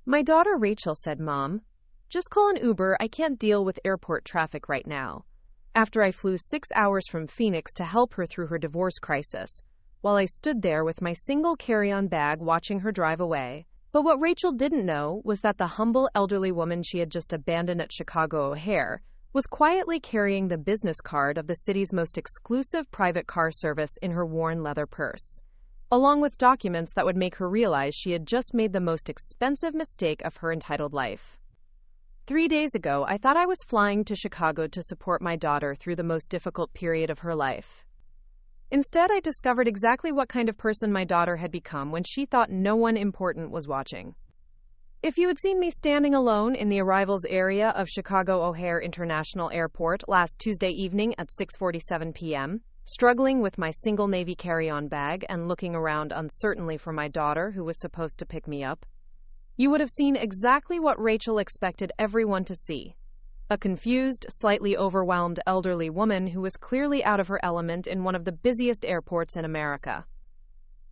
My daughter Rachel said, "Mom, just call an Uber. I can't deal with airport traffic right now." After I flew 6 hours from Phoenix to help her through her divorce crisis, while I stood there with my single carry-on bag watching her drive away. But what Rachel didn't know was that the humble elderly woman she had just abandoned at Chicago O'Hare was quietly carrying the business card of the city's most exclusive private car service in her worn leather purse, along with documents that would make her realize she had just made the most expensive mistake of her entitled life. 3 days ago, I thought I was flying to Chicago to support my daughter through the most difficult period of her life. Instead, I discovered exactly what kind of person my daughter had become when she thought no one important was watching. If you had seen me standing alone in the arrivals area of Chicago O'Hare International Airport last Tuesday evening at 6:47 p.m., struggling with my single Navy carry-on bag and looking around uncertainly for my daughter who was supposed to pick me up, you would have seen exactly what Rachel expected everyone to see. A confused, slightly overwhelmed elderly woman who was clearly out of her element in one of the busiest airports in America.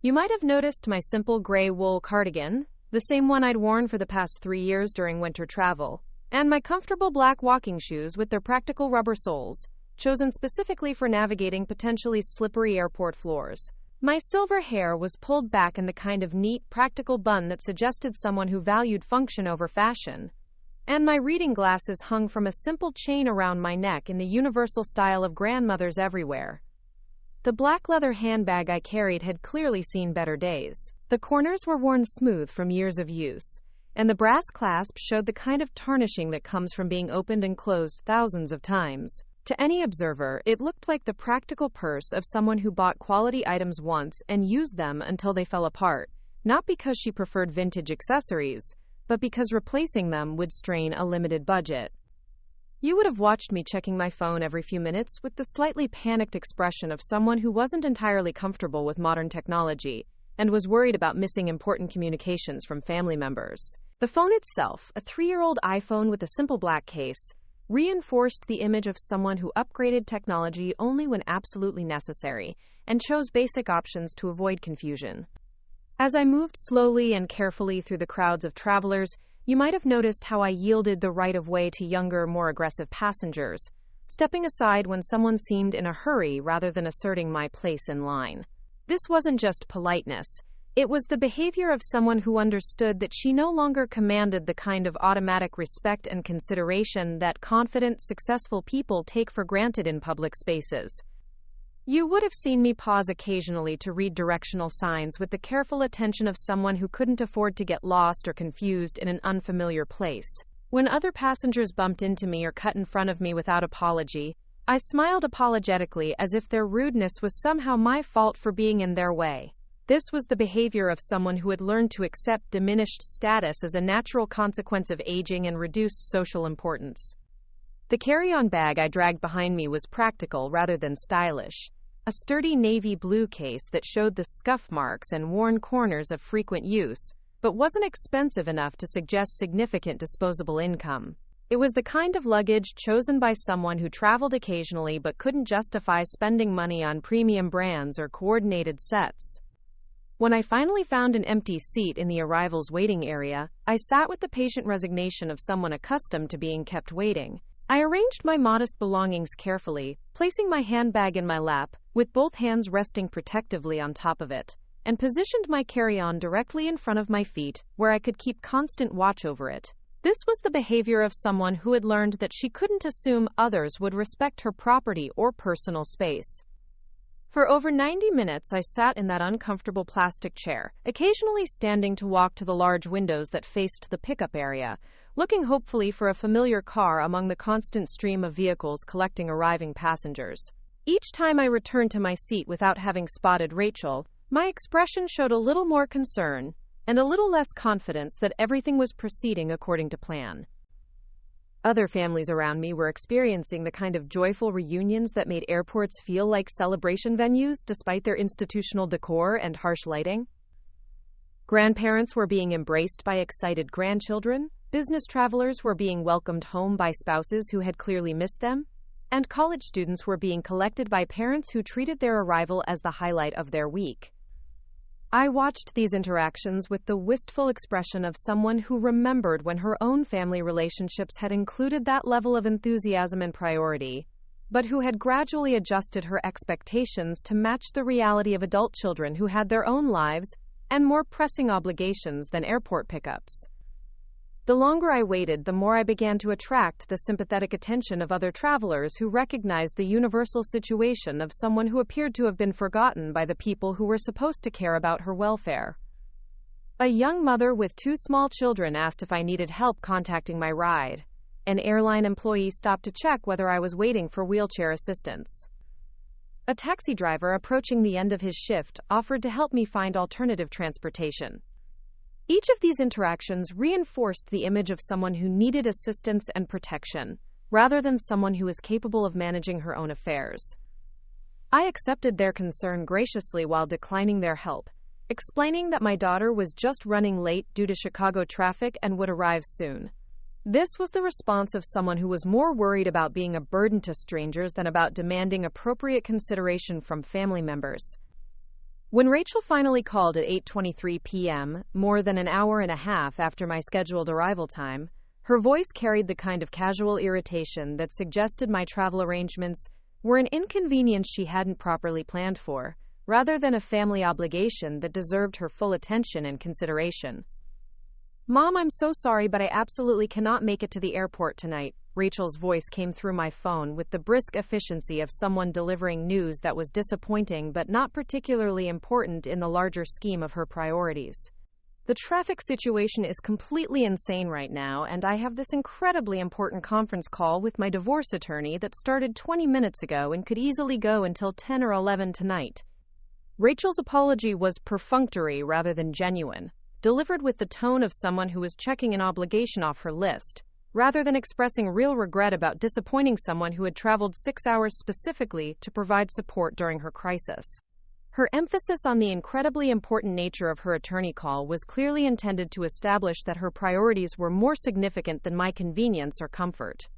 You might have noticed my simple gray wool cardigan, the same one I'd worn for the past 3 years during winter travel, and my comfortable black walking shoes with their practical rubber soles, chosen specifically for navigating potentially slippery airport floors. My silver hair was pulled back in the kind of neat, practical bun that suggested someone who valued function over fashion, and my reading glasses hung from a simple chain around my neck in the universal style of grandmothers everywhere. The black leather handbag I carried had clearly seen better days. The corners were worn smooth from years of use, and the brass clasp showed the kind of tarnishing that comes from being opened and closed thousands of times. To any observer, it looked like the practical purse of someone who bought quality items once and used them until they fell apart, not because she preferred vintage accessories, but because replacing them would strain a limited budget. You would have watched me checking my phone every few minutes with the slightly panicked expression of someone who wasn't entirely comfortable with modern technology and was worried about missing important communications from family members. The phone itself, a 3-year-old iPhone with a simple black case, reinforced the image of someone who upgraded technology only when absolutely necessary and chose basic options to avoid confusion. As I moved slowly and carefully through the crowds of travelers, you might have noticed how I yielded the right-of-way to younger, more aggressive passengers, stepping aside when someone seemed in a hurry rather than asserting my place in line. This wasn't just politeness. It was the behavior of someone who understood that she no longer commanded the kind of automatic respect and consideration that confident, successful people take for granted in public spaces. You would have seen me pause occasionally to read directional signs with the careful attention of someone who couldn't afford to get lost or confused in an unfamiliar place. When other passengers bumped into me or cut in front of me without apology, I smiled apologetically as if their rudeness was somehow my fault for being in their way. This was the behavior of someone who had learned to accept diminished status as a natural consequence of aging and reduced social importance. The carry-on bag I dragged behind me was practical rather than stylish. A sturdy navy blue case that showed the scuff marks and worn corners of frequent use, but wasn't expensive enough to suggest significant disposable income. It was the kind of luggage chosen by someone who traveled occasionally but couldn't justify spending money on premium brands or coordinated sets. When I finally found an empty seat in the arrivals waiting area, I sat with the patient resignation of someone accustomed to being kept waiting. I arranged my modest belongings carefully, placing my handbag in my lap, with both hands resting protectively on top of it, and positioned my carry-on directly in front of my feet, where I could keep constant watch over it. This was the behavior of someone who had learned that she couldn't assume others would respect her property or personal space. For over 90 minutes, I sat in that uncomfortable plastic chair, occasionally standing to walk to the large windows that faced the pickup area, looking hopefully for a familiar car among the constant stream of vehicles collecting arriving passengers. Each time I returned to my seat without having spotted Rachel, my expression showed a little more concern and a little less confidence that everything was proceeding according to plan. Other families around me were experiencing the kind of joyful reunions that made airports feel like celebration venues despite their institutional decor and harsh lighting. Grandparents were being embraced by excited grandchildren, business travelers were being welcomed home by spouses who had clearly missed them, and college students were being collected by parents who treated their arrival as the highlight of their week. I watched these interactions with the wistful expression of someone who remembered when her own family relationships had included that level of enthusiasm and priority, but who had gradually adjusted her expectations to match the reality of adult children who had their own lives and more pressing obligations than airport pickups. The longer I waited, the more I began to attract the sympathetic attention of other travelers who recognized the universal situation of someone who appeared to have been forgotten by the people who were supposed to care about her welfare. A young mother with 2 small children asked if I needed help contacting my ride. An airline employee stopped to check whether I was waiting for wheelchair assistance. A taxi driver approaching the end of his shift offered to help me find alternative transportation. Each of these interactions reinforced the image of someone who needed assistance and protection, rather than someone who was capable of managing her own affairs. I accepted their concern graciously while declining their help, explaining that my daughter was just running late due to Chicago traffic and would arrive soon. This was the response of someone who was more worried about being a burden to strangers than about demanding appropriate consideration from family members. When Rachel finally called at 8:23 p.m., more than an hour and a half after my scheduled arrival time, her voice carried the kind of casual irritation that suggested my travel arrangements were an inconvenience she hadn't properly planned for, rather than a family obligation that deserved her full attention and consideration. "Mom, I'm so sorry, but I absolutely cannot make it to the airport tonight." Rachel's voice came through my phone with the brisk efficiency of someone delivering news that was disappointing but not particularly important in the larger scheme of her priorities. "The traffic situation is completely insane right now, and I have this incredibly important conference call with my divorce attorney that started 20 minutes ago and could easily go until 10 or 11 tonight." Rachel's apology was perfunctory rather than genuine, delivered with the tone of someone who was checking an obligation off her list, rather than expressing real regret about disappointing someone who had traveled 6 hours specifically to provide support during her crisis. Her emphasis on the incredibly important nature of her attorney call was clearly intended to establish that her priorities were more significant than my convenience or comfort.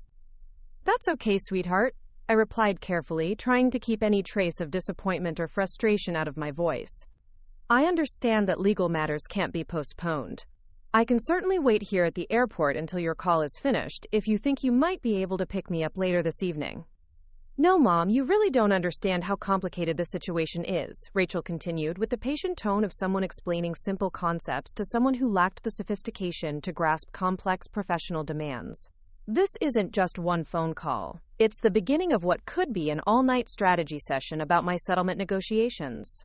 "That's okay, sweetheart," I replied carefully, trying to keep any trace of disappointment or frustration out of my voice. "I understand that legal matters can't be postponed. I can certainly wait here at the airport until your call is finished if you think you might be able to pick me up later this evening." "No, Mom, you really don't understand how complicated the situation is," Rachel continued with the patient tone of someone explaining simple concepts to someone who lacked the sophistication to grasp complex professional demands. "This isn't just one phone call. It's the beginning of what could be an all-night strategy session about my settlement negotiations.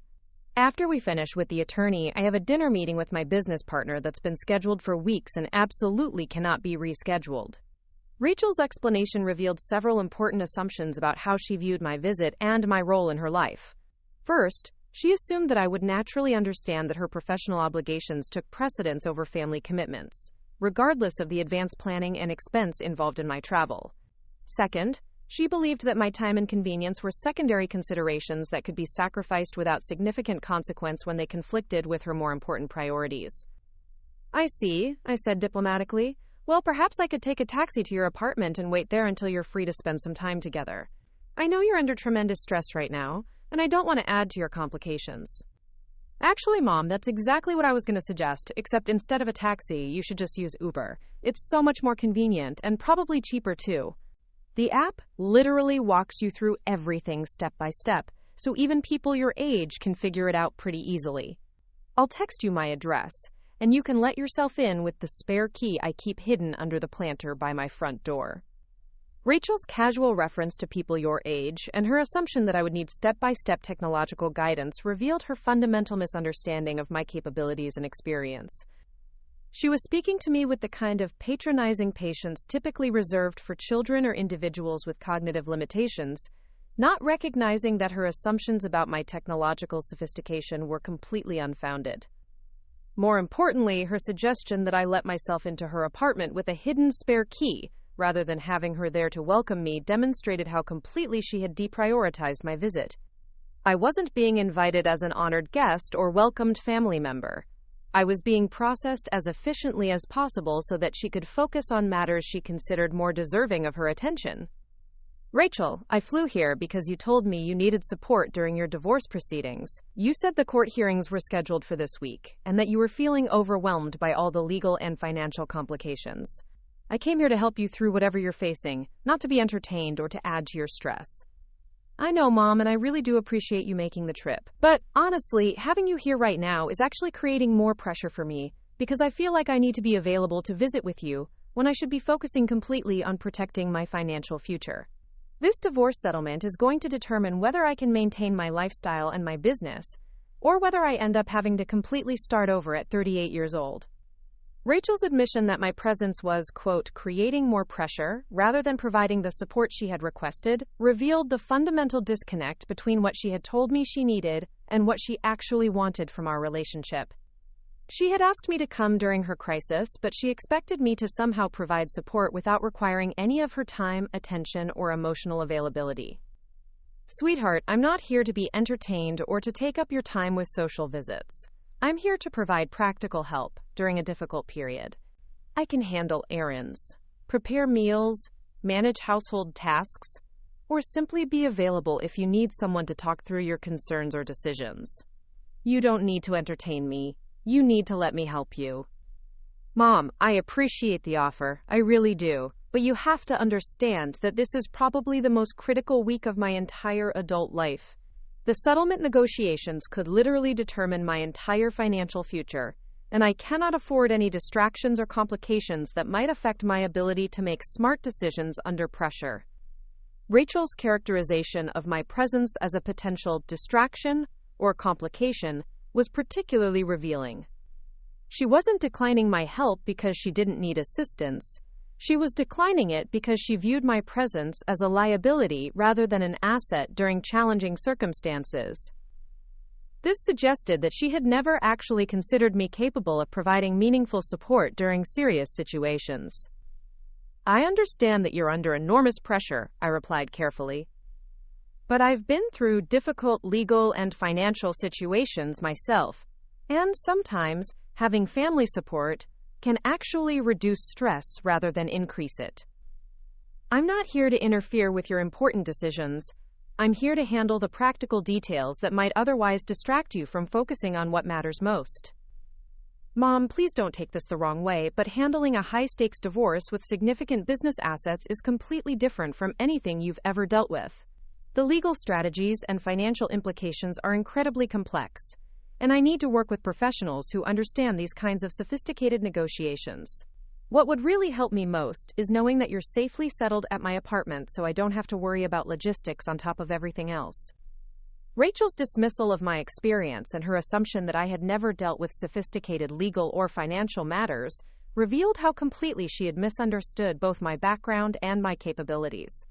After we finish with the attorney, I have a dinner meeting with my business partner that's been scheduled for weeks and absolutely cannot be rescheduled." Rachel's explanation revealed several important assumptions about how she viewed my visit and my role in her life. First, she assumed that I would naturally understand that her professional obligations took precedence over family commitments, regardless of the advance planning and expense involved in my travel. Second, she believed that my time and convenience were secondary considerations that could be sacrificed without significant consequence when they conflicted with her more important priorities. "I see," I said diplomatically. "Well, perhaps I could take a taxi to your apartment and wait there until you're free to spend some time together. I know you're under tremendous stress right now, and I don't want to add to your complications." "Actually, Mom, that's exactly what I was going to suggest, except instead of a taxi, you should just use Uber. It's so much more convenient and probably cheaper too. The app literally walks you through everything step by step, so even people your age can figure it out pretty easily. I'll text you my address, and you can let yourself in with the spare key I keep hidden under the planter by my front door." Rachel's casual reference to people your age and her assumption that I would need step-by-step technological guidance revealed her fundamental misunderstanding of my capabilities and experience. She was speaking to me with the kind of patronizing patience typically reserved for children or individuals with cognitive limitations, not recognizing that her assumptions about my technological sophistication were completely unfounded. More importantly, her suggestion that I let myself into her apartment with a hidden spare key, rather than having her there to welcome me, demonstrated how completely she had deprioritized my visit. I wasn't being invited as an honored guest or welcomed family member. I was being processed as efficiently as possible so that she could focus on matters she considered more deserving of her attention. Rachel, I flew here because you told me you needed support during your divorce proceedings. You said the court hearings were scheduled for this week, and that you were feeling overwhelmed by all the legal and financial complications. I came here to help you through whatever you're facing, not to be entertained or to add to your stress. I know, Mom, and I really do appreciate you making the trip. But honestly, having you here right now is actually creating more pressure for me, because I feel like I need to be available to visit with you when I should be focusing completely on protecting my financial future. This divorce settlement is going to determine whether I can maintain my lifestyle and my business, or whether I end up having to completely start over at 38 years old. Rachel's admission that my presence was, quote, creating more pressure rather than providing the support she had requested revealed the fundamental disconnect between what she had told me she needed and what she actually wanted from our relationship. She had asked me to come during her crisis, but she expected me to somehow provide support without requiring any of her time, attention, or emotional availability. Sweetheart, I'm not here to be entertained or to take up your time with social visits. I'm here to provide practical help during a difficult period. I can handle errands, prepare meals, manage household tasks, or simply be available if you need someone to talk through your concerns or decisions. You don't need to entertain me. You need to let me help you. Mom, I appreciate the offer, I really do, but you have to understand that this is probably the most critical week of my entire adult life. The settlement negotiations could literally determine my entire financial future, and I cannot afford any distractions or complications that might affect my ability to make smart decisions under pressure. Rachel's characterization of my presence as a potential distraction or complication was particularly revealing. She wasn't declining my help because she didn't need assistance. She was declining it because she viewed my presence as a liability rather than an asset during challenging circumstances. This suggested that she had never actually considered me capable of providing meaningful support during serious situations. I understand that you're under enormous pressure, I replied carefully. But I've been through difficult legal and financial situations myself, and sometimes having family support can actually reduce stress rather than increase it. I'm not here to interfere with your important decisions. I'm here to handle the practical details that might otherwise distract you from focusing on what matters most. Mom, please don't take this the wrong way, but handling a high-stakes divorce with significant business assets is completely different from anything you've ever dealt with. The legal strategies and financial implications are incredibly complex, and I need to work with professionals who understand these kinds of sophisticated negotiations. What would really help me most is knowing that you're safely settled at my apartment so I don't have to worry about logistics on top of everything else. Rachel's dismissal of my experience and her assumption that I had never dealt with sophisticated legal or financial matters revealed how completely she had misunderstood both my background and my capabilities.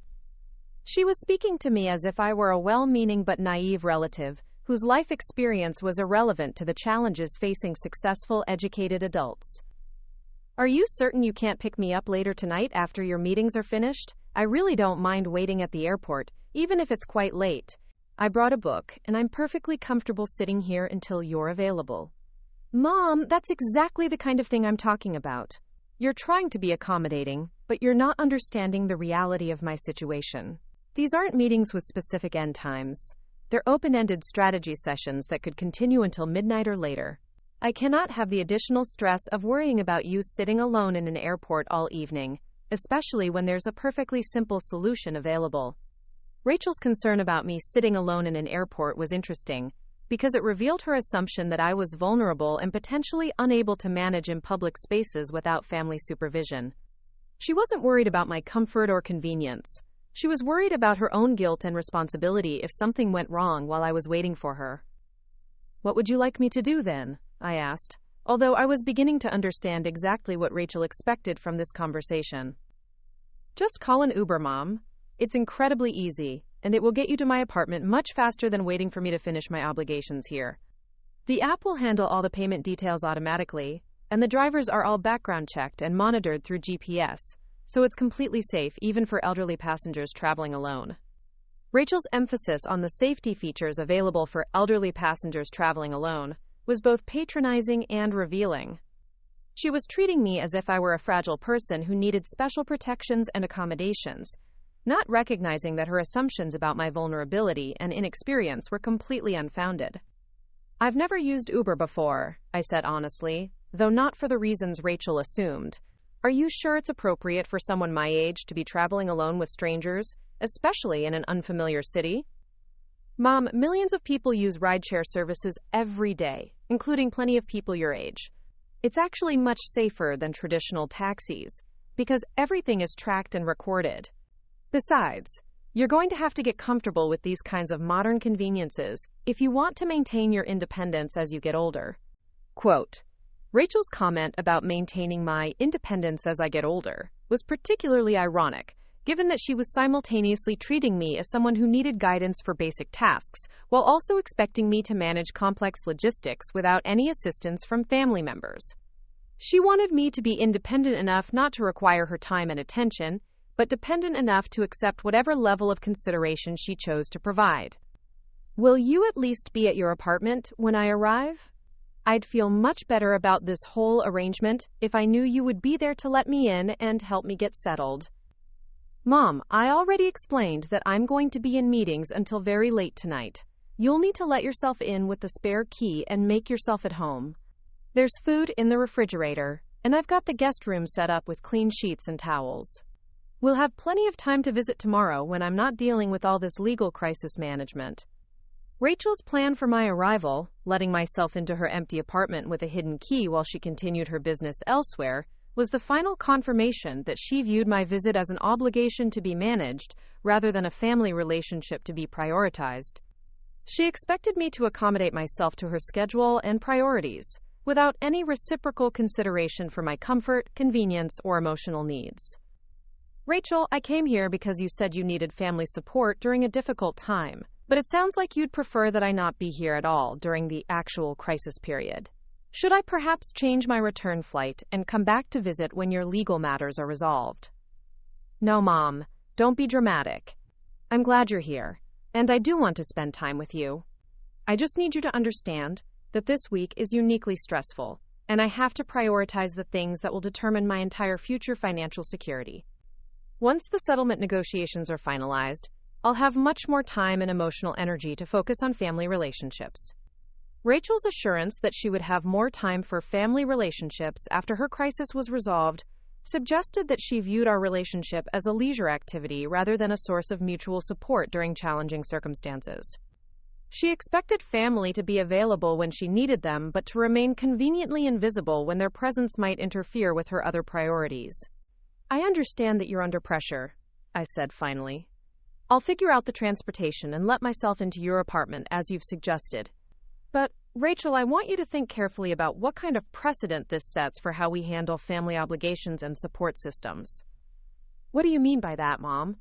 She was speaking to me as if I were a well-meaning but naive relative whose life experience was irrelevant to the challenges facing successful, educated adults. Are you certain you can't pick me up later tonight after your meetings are finished? I really don't mind waiting at the airport, even if it's quite late. I brought a book, and I'm perfectly comfortable sitting here until you're available. Mom, that's exactly the kind of thing I'm talking about. You're trying to be accommodating, but you're not understanding the reality of my situation. These aren't meetings with specific end times. They're open-ended strategy sessions that could continue until midnight or later. I cannot have the additional stress of worrying about you sitting alone in an airport all evening, especially when there's a perfectly simple solution available. Rachel's concern about me sitting alone in an airport was interesting, because it revealed her assumption that I was vulnerable and potentially unable to manage in public spaces without family supervision. She wasn't worried about my comfort or convenience. She was worried about her own guilt and responsibility if something went wrong while I was waiting for her. What would you like me to do then? I asked, although I was beginning to understand exactly what Rachel expected from this conversation. Just call an Uber, Mom. It's incredibly easy, and it will get you to my apartment much faster than waiting for me to finish my obligations here. The app will handle all the payment details automatically, and the drivers are all background checked and monitored through GPS, so it's completely safe even for elderly passengers traveling alone. Rachel's emphasis on the safety features available for elderly passengers traveling alone was both patronizing and revealing. She was treating me as if I were a fragile person who needed special protections and accommodations, not recognizing that her assumptions about my vulnerability and inexperience were completely unfounded. "I've never used Uber before," I said honestly, though not for the reasons Rachel assumed. "Are you sure it's appropriate for someone my age to be traveling alone with strangers, especially in an unfamiliar city?" "Mom, millions of people use rideshare services every day, including plenty of people your age. It's actually much safer than traditional taxis, because everything is tracked and recorded. Besides, you're going to have to get comfortable with these kinds of modern conveniences if you want to maintain your independence as you get older." Quote, Rachel's comment about maintaining my independence as I get older was particularly ironic, given that she was simultaneously treating me as someone who needed guidance for basic tasks, while also expecting me to manage complex logistics without any assistance from family members. She wanted me to be independent enough not to require her time and attention, but dependent enough to accept whatever level of consideration she chose to provide. "Will you at least be at your apartment when I arrive? I'd feel much better about this whole arrangement if I knew you would be there to let me in and help me get settled." "Mom, I already explained that I'm going to be in meetings until very late tonight. You'll need to let yourself in with the spare key and make yourself at home. There's food in the refrigerator, and I've got the guest room set up with clean sheets and towels. We'll have plenty of time to visit tomorrow when I'm not dealing with all this legal crisis management." Rachel's plan for my arrival, letting myself into her empty apartment with a hidden key while she continued her business elsewhere, was the final confirmation that she viewed my visit as an obligation to be managed rather than a family relationship to be prioritized. She expected me to accommodate myself to her schedule and priorities, without any reciprocal consideration for my comfort, convenience, or emotional needs. "Rachel, I came here because you said you needed family support during a difficult time, but it sounds like you'd prefer that I not be here at all during the actual crisis period. Should I perhaps change my return flight and come back to visit when your legal matters are resolved?" "No, Mom, don't be dramatic. I'm glad you're here, and I do want to spend time with you. I just need you to understand that this week is uniquely stressful, and I have to prioritize the things that will determine my entire future financial security. Once the settlement negotiations are finalized, I'll have much more time and emotional energy to focus on family relationships." Rachel's assurance that she would have more time for family relationships after her crisis was resolved suggested that she viewed our relationship as a leisure activity rather than a source of mutual support during challenging circumstances. She expected family to be available when she needed them, but to remain conveniently invisible when their presence might interfere with her other priorities. "I understand that you're under pressure," I said finally. "I'll figure out the transportation and let myself into your apartment as you've suggested. But, Rachel, I want you to think carefully about what kind of precedent this sets for how we handle family obligations and support systems." "What do you mean by that, Mom?"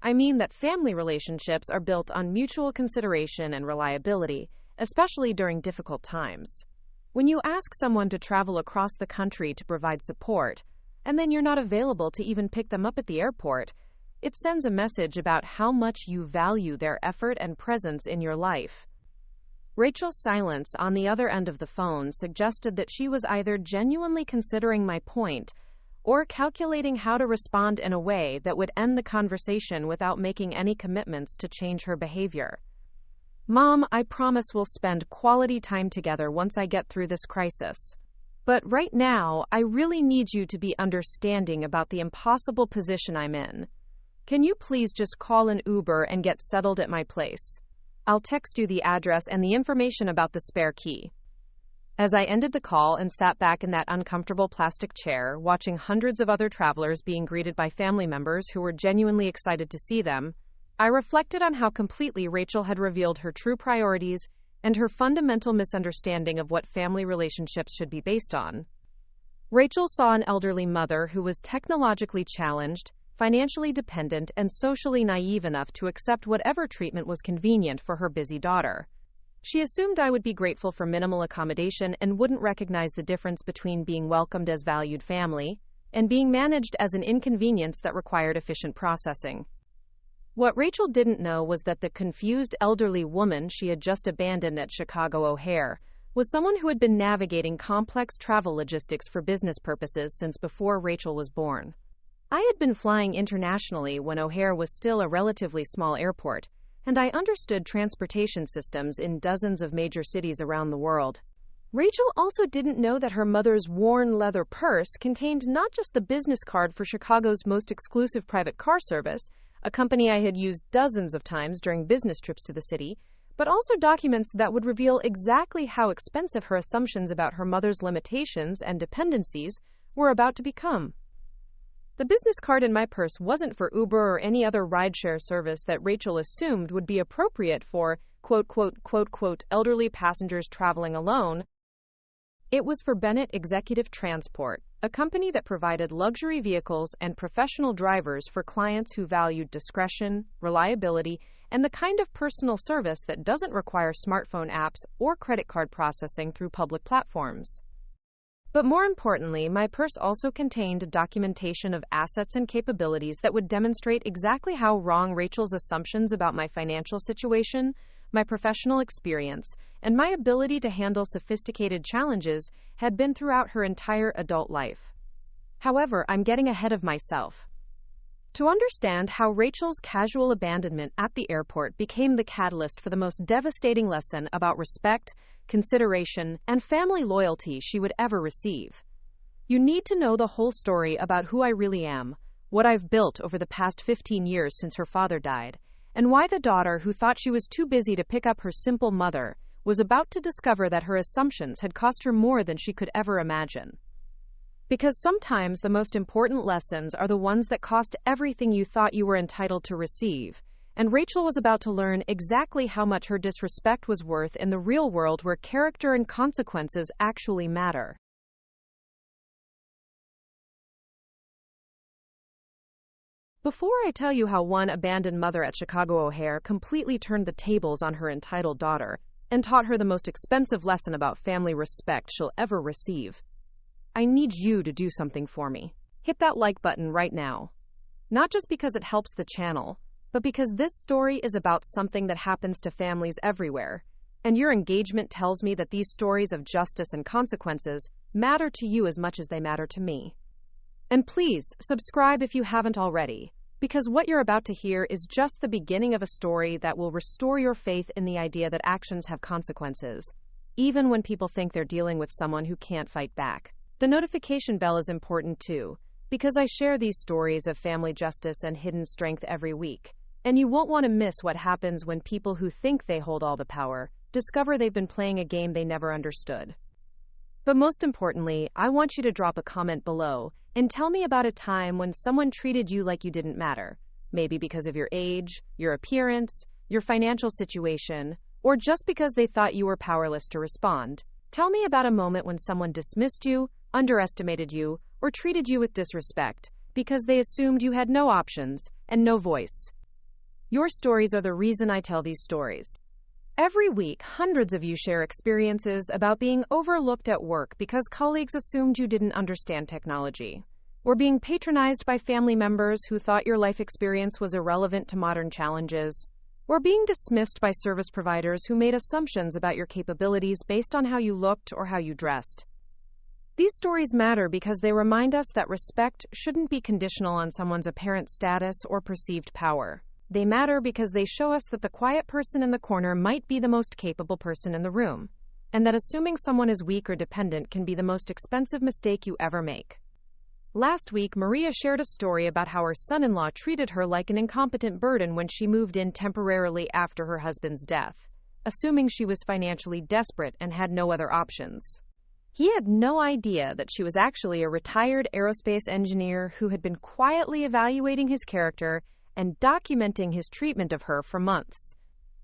"I mean that family relationships are built on mutual consideration and reliability, especially during difficult times. When you ask someone to travel across the country to provide support, and then you're not available to even pick them up at the airport, it sends a message about how much you value their effort and presence in your life." Rachel's silence on the other end of the phone suggested that she was either genuinely considering my point or calculating how to respond in a way that would end the conversation without making any commitments to change her behavior. "Mom, I promise we'll spend quality time together once I get through this crisis. But right now, I really need you to be understanding about the impossible position I'm in. Can you please just call an Uber and get settled at my place? I'll text you the address and the information about the spare key." As I ended the call and sat back in that uncomfortable plastic chair, watching hundreds of other travelers being greeted by family members who were genuinely excited to see them, I reflected on how completely Rachel had revealed her true priorities and her fundamental misunderstanding of what family relationships should be based on. Rachel saw an elderly mother who was technologically challenged, financially dependent, and socially naive enough to accept whatever treatment was convenient for her busy daughter. She assumed I would be grateful for minimal accommodation and wouldn't recognize the difference between being welcomed as valued family and being managed as an inconvenience that required efficient processing. What Rachel didn't know was that the confused elderly woman she had just abandoned at Chicago O'Hare was someone who had been navigating complex travel logistics for business purposes since before Rachel was born. I had been flying internationally when O'Hare was still a relatively small airport, and I understood transportation systems in dozens of major cities around the world. Rachel also didn't know that her mother's worn leather purse contained not just the business card for Chicago's most exclusive private car service, a company I had used dozens of times during business trips to the city, but also documents that would reveal exactly how expensive her assumptions about her mother's limitations and dependencies were about to become. The business card in my purse wasn't for Uber or any other rideshare service that Rachel assumed would be appropriate for elderly passengers traveling alone. It was for Bennett Executive Transport, a company that provided luxury vehicles and professional drivers for clients who valued discretion, reliability, and the kind of personal service that doesn't require smartphone apps or credit card processing through public platforms. But more importantly, my purse also contained documentation of assets and capabilities that would demonstrate exactly how wrong Rachel's assumptions about my financial situation, my professional experience, and my ability to handle sophisticated challenges had been throughout her entire adult life. However, I'm getting ahead of myself. To understand how Rachel's casual abandonment at the airport became the catalyst for the most devastating lesson about respect, consideration, and family loyalty she would ever receive, you need to know the whole story about who I really am, what I've built over the past 15 years since her father died, and why the daughter who thought she was too busy to pick up her simple mother was about to discover that her assumptions had cost her more than she could ever imagine. Because sometimes the most important lessons are the ones that cost everything you thought you were entitled to receive, and Rachel was about to learn exactly how much her disrespect was worth in the real world where character and consequences actually matter. Before I tell you how one abandoned mother at Chicago O'Hare completely turned the tables on her entitled daughter and taught her the most expensive lesson about family respect she'll ever receive, I need you to do something for me. Hit that like button right now. Not just because it helps the channel, but because this story is about something that happens to families everywhere, and your engagement tells me that these stories of justice and consequences matter to you as much as they matter to me. And please, subscribe if you haven't already, because what you're about to hear is just the beginning of a story that will restore your faith in the idea that actions have consequences, even when people think they're dealing with someone who can't fight back. The notification bell is important too, because I share these stories of family justice and hidden strength every week, and you won't want to miss what happens when people who think they hold all the power discover they've been playing a game they never understood. But most importantly, I want you to drop a comment below and tell me about a time when someone treated you like you didn't matter, maybe because of your age, your appearance, your financial situation, or just because they thought you were powerless to respond. Tell me about a moment when someone dismissed you, underestimated you, or treated you with disrespect because they assumed you had no options and no voice. Your stories are the reason I tell these stories. Every week, hundreds of you share experiences about being overlooked at work because colleagues assumed you didn't understand technology, or being patronized by family members who thought your life experience was irrelevant to modern challenges, or being dismissed by service providers who made assumptions about your capabilities based on how you looked or how you dressed. These stories matter because they remind us that respect shouldn't be conditional on someone's apparent status or perceived power. They matter because they show us that the quiet person in the corner might be the most capable person in the room, and that assuming someone is weak or dependent can be the most expensive mistake you ever make. Last week, Maria shared a story about how her son-in-law treated her like an incompetent burden when she moved in temporarily after her husband's death, assuming she was financially desperate and had no other options. He had no idea that she was actually a retired aerospace engineer who had been quietly evaluating his character and documenting his treatment of her for months.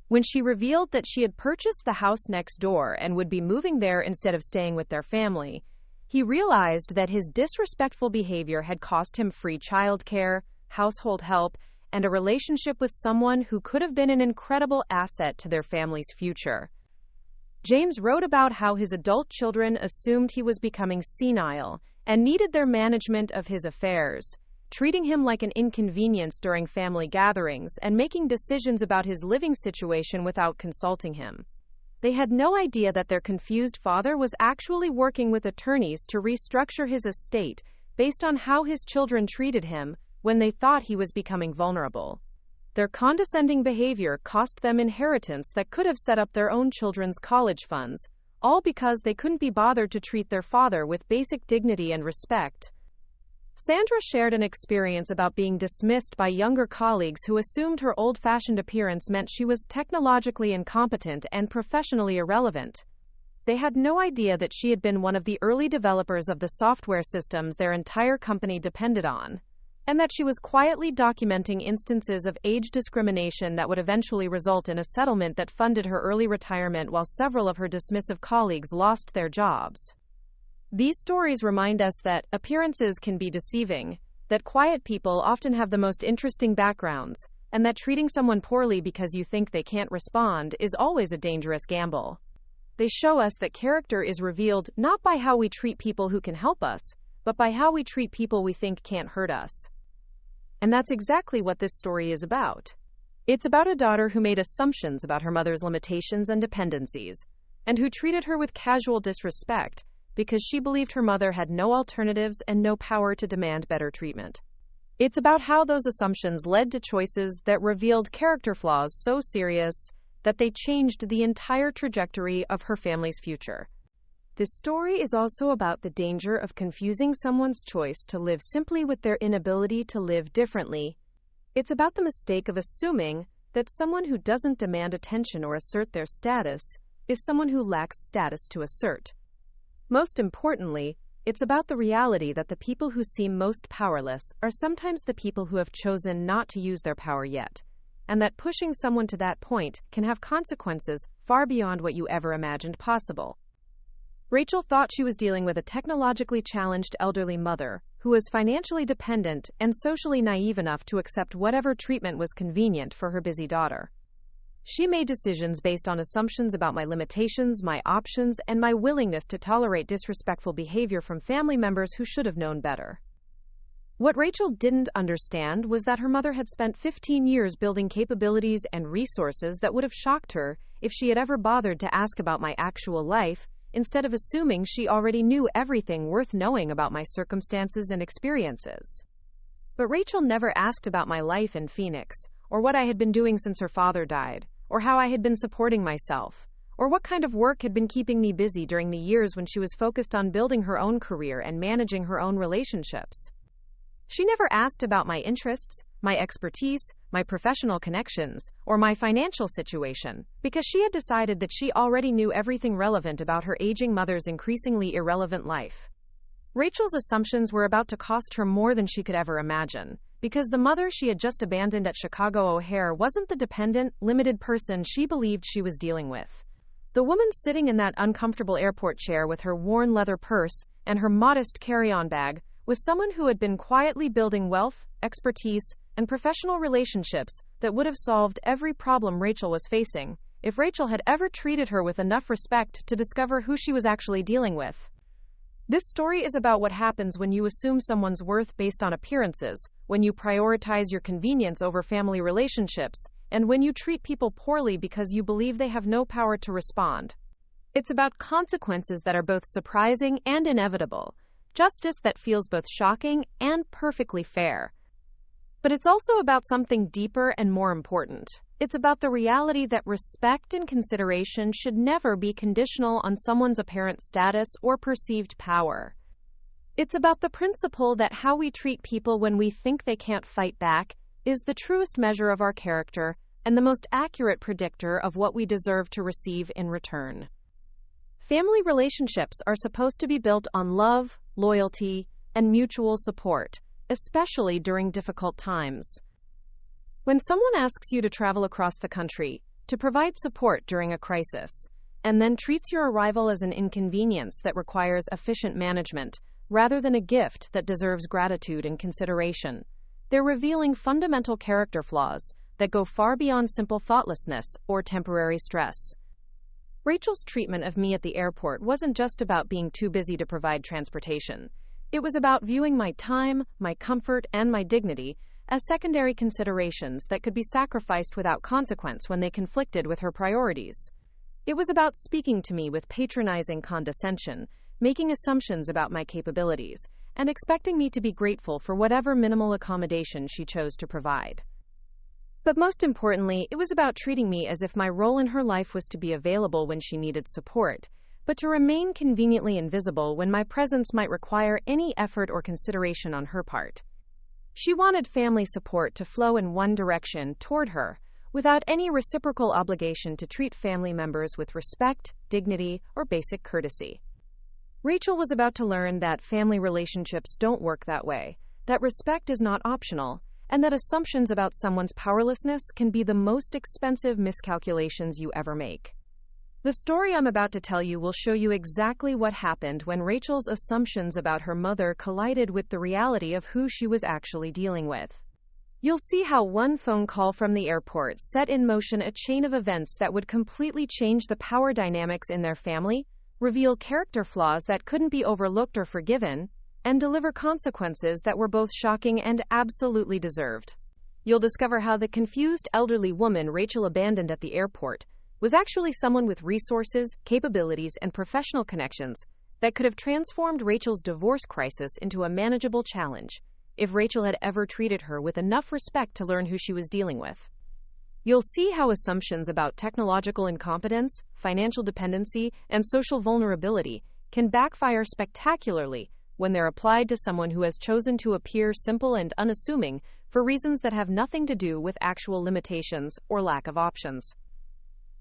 When she revealed that she had purchased the house next door and would be moving there instead of staying with their family, he realized that his disrespectful behavior had cost him free childcare, household help, and a relationship with someone who could have been an incredible asset to their family's future. James wrote about how his adult children assumed he was becoming senile and needed their management of his affairs, treating him like an inconvenience during family gatherings and making decisions about his living situation without consulting him. They had no idea that their confused father was actually working with attorneys to restructure his estate based on how his children treated him when they thought he was becoming vulnerable. Their condescending behavior cost them inheritance that could have set up their own children's college funds, all because they couldn't be bothered to treat their father with basic dignity and respect. Sandra shared an experience about being dismissed by younger colleagues who assumed her old-fashioned appearance meant she was technologically incompetent and professionally irrelevant. They had no idea that she had been one of the early developers of the software systems their entire company depended on, and that she was quietly documenting instances of age discrimination that would eventually result in a settlement that funded her early retirement while several of her dismissive colleagues lost their jobs. These stories remind us that appearances can be deceiving, that quiet people often have the most interesting backgrounds, and that treating someone poorly because you think they can't respond is always a dangerous gamble. They show us that character is revealed not by how we treat people who can help us, but by how we treat people we think can't hurt us. And that's exactly what this story is about. It's about a daughter who made assumptions about her mother's limitations and dependencies, and who treated her with casual disrespect because she believed her mother had no alternatives and no power to demand better treatment. It's about how those assumptions led to choices that revealed character flaws so serious that they changed the entire trajectory of her family's future. This story is also about the danger of confusing someone's choice to live simply with their inability to live differently. It's about the mistake of assuming that someone who doesn't demand attention or assert their status is someone who lacks status to assert. Most importantly, it's about the reality that the people who seem most powerless are sometimes the people who have chosen not to use their power yet, and that pushing someone to that point can have consequences far beyond what you ever imagined possible. Rachel thought she was dealing with a technologically challenged elderly mother who was financially dependent and socially naive enough to accept whatever treatment was convenient for her busy daughter. She made decisions based on assumptions about my limitations, my options, and my willingness to tolerate disrespectful behavior from family members who should have known better. What Rachel didn't understand was that her mother had spent 15 years building capabilities and resources that would have shocked her if she had ever bothered to ask about my actual life, instead of assuming she already knew everything worth knowing about my circumstances and experiences. But Rachel never asked about my life in Phoenix, or what I had been doing since her father died, or how I had been supporting myself, or what kind of work had been keeping me busy during the years when she was focused on building her own career and managing her own relationships. She never asked about my interests, my expertise, my professional connections, or my financial situation, because she had decided that she already knew everything relevant about her aging mother's increasingly irrelevant life. Rachel's assumptions were about to cost her more than she could ever imagine, because the mother she had just abandoned at Chicago O'Hare wasn't the dependent, limited person she believed she was dealing with. The woman sitting in that uncomfortable airport chair with her worn leather purse and her modest carry-on bag was someone who had been quietly building wealth, expertise, and professional relationships that would have solved every problem Rachel was facing if Rachel had ever treated her with enough respect to discover who she was actually dealing with. This story is about what happens when you assume someone's worth based on appearances, when you prioritize your convenience over family relationships, and when you treat people poorly because you believe they have no power to respond. It's about consequences that are both surprising and inevitable, justice that feels both shocking and perfectly fair. But it's also about something deeper and more important. It's about the reality that respect and consideration should never be conditional on someone's apparent status or perceived power. It's about the principle that how we treat people when we think they can't fight back is the truest measure of our character and the most accurate predictor of what we deserve to receive in return. Family relationships are supposed to be built on love, loyalty, and mutual support, especially during difficult times. When someone asks you to travel across the country to provide support during a crisis, and then treats your arrival as an inconvenience that requires efficient management rather than a gift that deserves gratitude and consideration, they're revealing fundamental character flaws that go far beyond simple thoughtlessness or temporary stress. Rachel's treatment of me at the airport wasn't just about being too busy to provide transportation. It was about viewing my time, my comfort, and my dignity as secondary considerations that could be sacrificed without consequence when they conflicted with her priorities. It was about speaking to me with patronizing condescension, making assumptions about my capabilities, and expecting me to be grateful for whatever minimal accommodation she chose to provide. But most importantly, it was about treating me as if my role in her life was to be available when she needed support, but to remain conveniently invisible when my presence might require any effort or consideration on her part. She wanted family support to flow in one direction toward her, without any reciprocal obligation to treat family members with respect, dignity, or basic courtesy. Rachel was about to learn that family relationships don't work that way, that respect is not optional, and that assumptions about someone's powerlessness can be the most expensive miscalculations you ever make. The story I'm about to tell you will show you exactly what happened when Rachel's assumptions about her mother collided with the reality of who she was actually dealing with. You'll see how one phone call from the airport set in motion a chain of events that would completely change the power dynamics in their family, reveal character flaws that couldn't be overlooked or forgiven, and deliver consequences that were both shocking and absolutely deserved. You'll discover how the confused elderly woman Rachel abandoned at the airport was actually someone with resources, capabilities, and professional connections that could have transformed Rachel's divorce crisis into a manageable challenge if Rachel had ever treated her with enough respect to learn who she was dealing with. You'll see how assumptions about technological incompetence, financial dependency, and social vulnerability can backfire spectacularly when they're applied to someone who has chosen to appear simple and unassuming for reasons that have nothing to do with actual limitations or lack of options.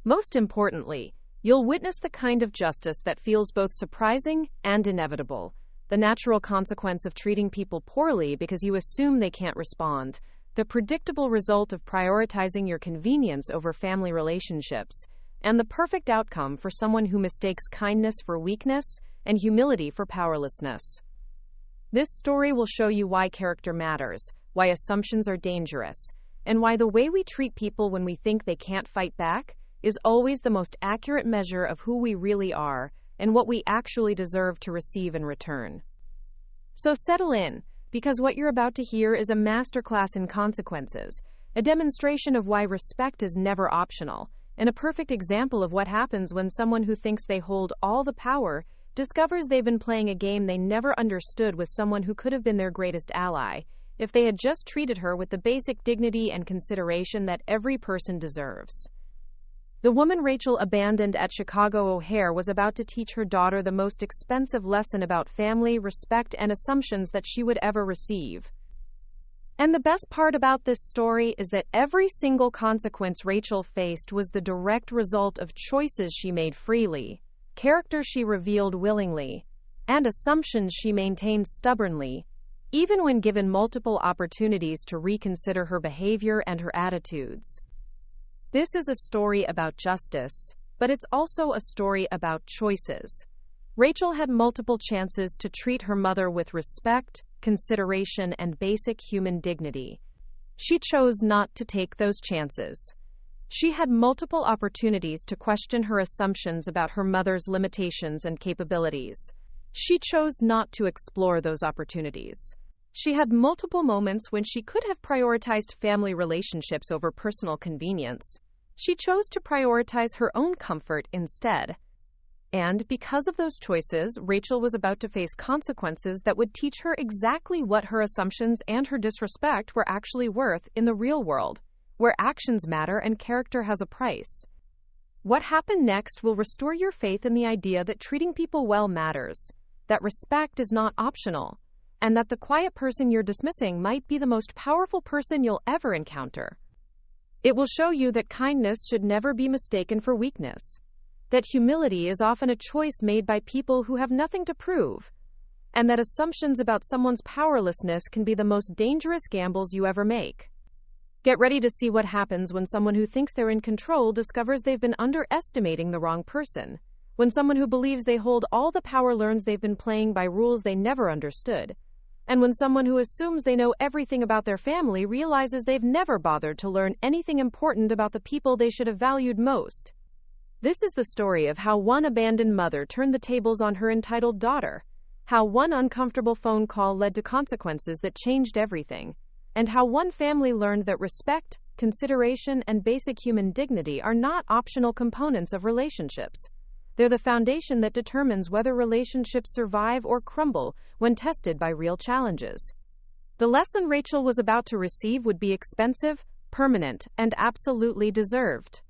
Most importantly, you'll witness the kind of justice that feels both surprising and inevitable. The natural consequence of treating people poorly because you assume they can't respond, the predictable result of prioritizing your convenience over family relationships, and the perfect outcome for someone who mistakes kindness for weakness and humility for powerlessness. This story will show you why character matters, why assumptions are dangerous, and why the way we treat people when we think they can't fight back is always the most accurate measure of who we really are and what we actually deserve to receive in return. So settle in, because what you're about to hear is a masterclass in consequences, a demonstration of why respect is never optional, and a perfect example of what happens when someone who thinks they hold all the power discovers they've been playing a game they never understood with someone who could have been their greatest ally, if they had just treated her with the basic dignity and consideration that every person deserves. The woman Rachel abandoned at Chicago O'Hare was about to teach her daughter the most expensive lesson about family, respect, and assumptions that she would ever receive. And the best part about this story is that every single consequence Rachel faced was the direct result of choices she made freely, character she revealed willingly, and assumptions she maintained stubbornly, even when given multiple opportunities to reconsider her behavior and her attitudes. This is a story about justice, but it's also a story about choices. Rachel had multiple chances to treat her mother with respect, consideration, and basic human dignity. She chose not to take those chances. She had multiple opportunities to question her assumptions about her mother's limitations and capabilities. She chose not to explore those opportunities. She had multiple moments when she could have prioritized family relationships over personal convenience. She chose to prioritize her own comfort instead. And because of those choices, Rachel was about to face consequences that would teach her exactly what her assumptions and her disrespect were actually worth in the real world, where actions matter and character has a price. What happened next will restore your faith in the idea that treating people well matters, that respect is not optional, and that the quiet person you're dismissing might be the most powerful person you'll ever encounter. It will show you that kindness should never be mistaken for weakness, that humility is often a choice made by people who have nothing to prove, and that assumptions about someone's powerlessness can be the most dangerous gambles you ever make. Get ready to see what happens when someone who thinks they're in control discovers they've been underestimating the wrong person, when someone who believes they hold all the power learns they've been playing by rules they never understood, and when someone who assumes they know everything about their family realizes they've never bothered to learn anything important about the people they should have valued most. This is the story of how one abandoned mother turned the tables on her entitled daughter, how one uncomfortable phone call led to consequences that changed everything, and how one family learned that respect, consideration, and basic human dignity are not optional components of relationships. They're the foundation that determines whether relationships survive or crumble when tested by real challenges. The lesson Rachel was about to receive would be expensive, permanent, and absolutely deserved.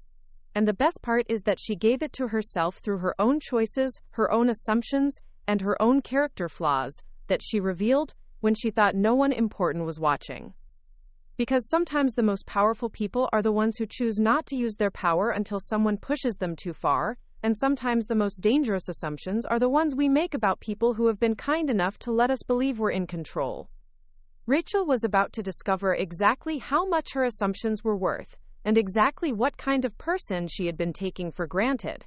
And the best part is that she gave it to herself through her own choices, her own assumptions, and her own character flaws that she revealed when she thought no one important was watching. Because sometimes the most powerful people are the ones who choose not to use their power until someone pushes them too far, and sometimes the most dangerous assumptions are the ones we make about people who have been kind enough to let us believe we're in control. Rachel was about to discover exactly how much her assumptions were worth, and exactly what kind of person she had been taking for granted.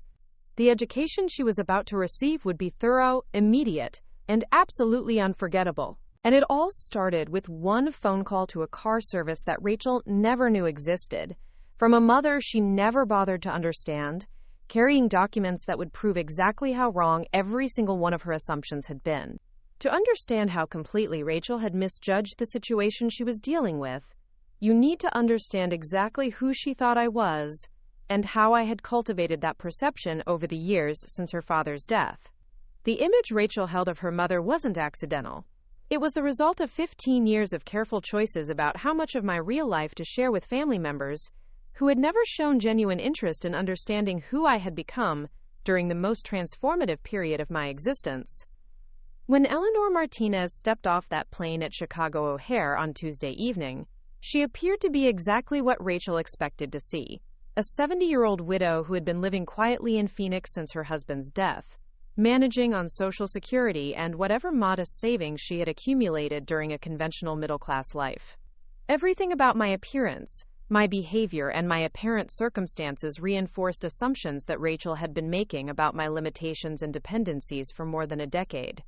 The education she was about to receive would be thorough, immediate, and absolutely unforgettable. And it all started with one phone call to a car service that Rachel never knew existed, from a mother she never bothered to understand, carrying documents that would prove exactly how wrong every single one of her assumptions had been. To understand how completely Rachel had misjudged the situation she was dealing with, you need to understand exactly who she thought I was, and how I had cultivated that perception over the years since her father's death. The image Rachel held of her mother wasn't accidental. It was the result of 15 years of careful choices about how much of my real life to share with family members who had never shown genuine interest in understanding who I had become during the most transformative period of my existence. When Eleanor Martinez stepped off that plane at Chicago O'Hare on Tuesday evening, she appeared to be exactly what Rachel expected to see: a 70-year-old widow who had been living quietly in Phoenix since her husband's death, managing on Social Security and whatever modest savings she had accumulated during a conventional middle-class life. Everything about my appearance, my behavior, and my apparent circumstances reinforced assumptions that Rachel had been making about my limitations and dependencies for more than a decade.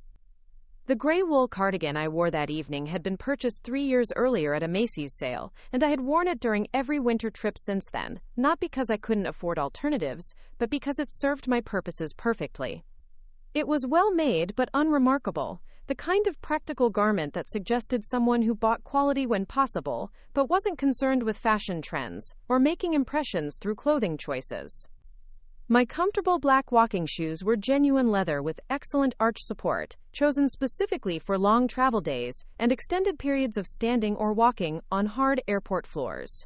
The gray wool cardigan I wore that evening had been purchased 3 years earlier at a Macy's sale, and I had worn it during every winter trip since then, not because I couldn't afford alternatives, but because it served my purposes perfectly. It was well made but unremarkable, the kind of practical garment that suggested someone who bought quality when possible, but wasn't concerned with fashion trends or making impressions through clothing choices. My comfortable black walking shoes were genuine leather with excellent arch support, chosen specifically for long travel days and extended periods of standing or walking on hard airport floors.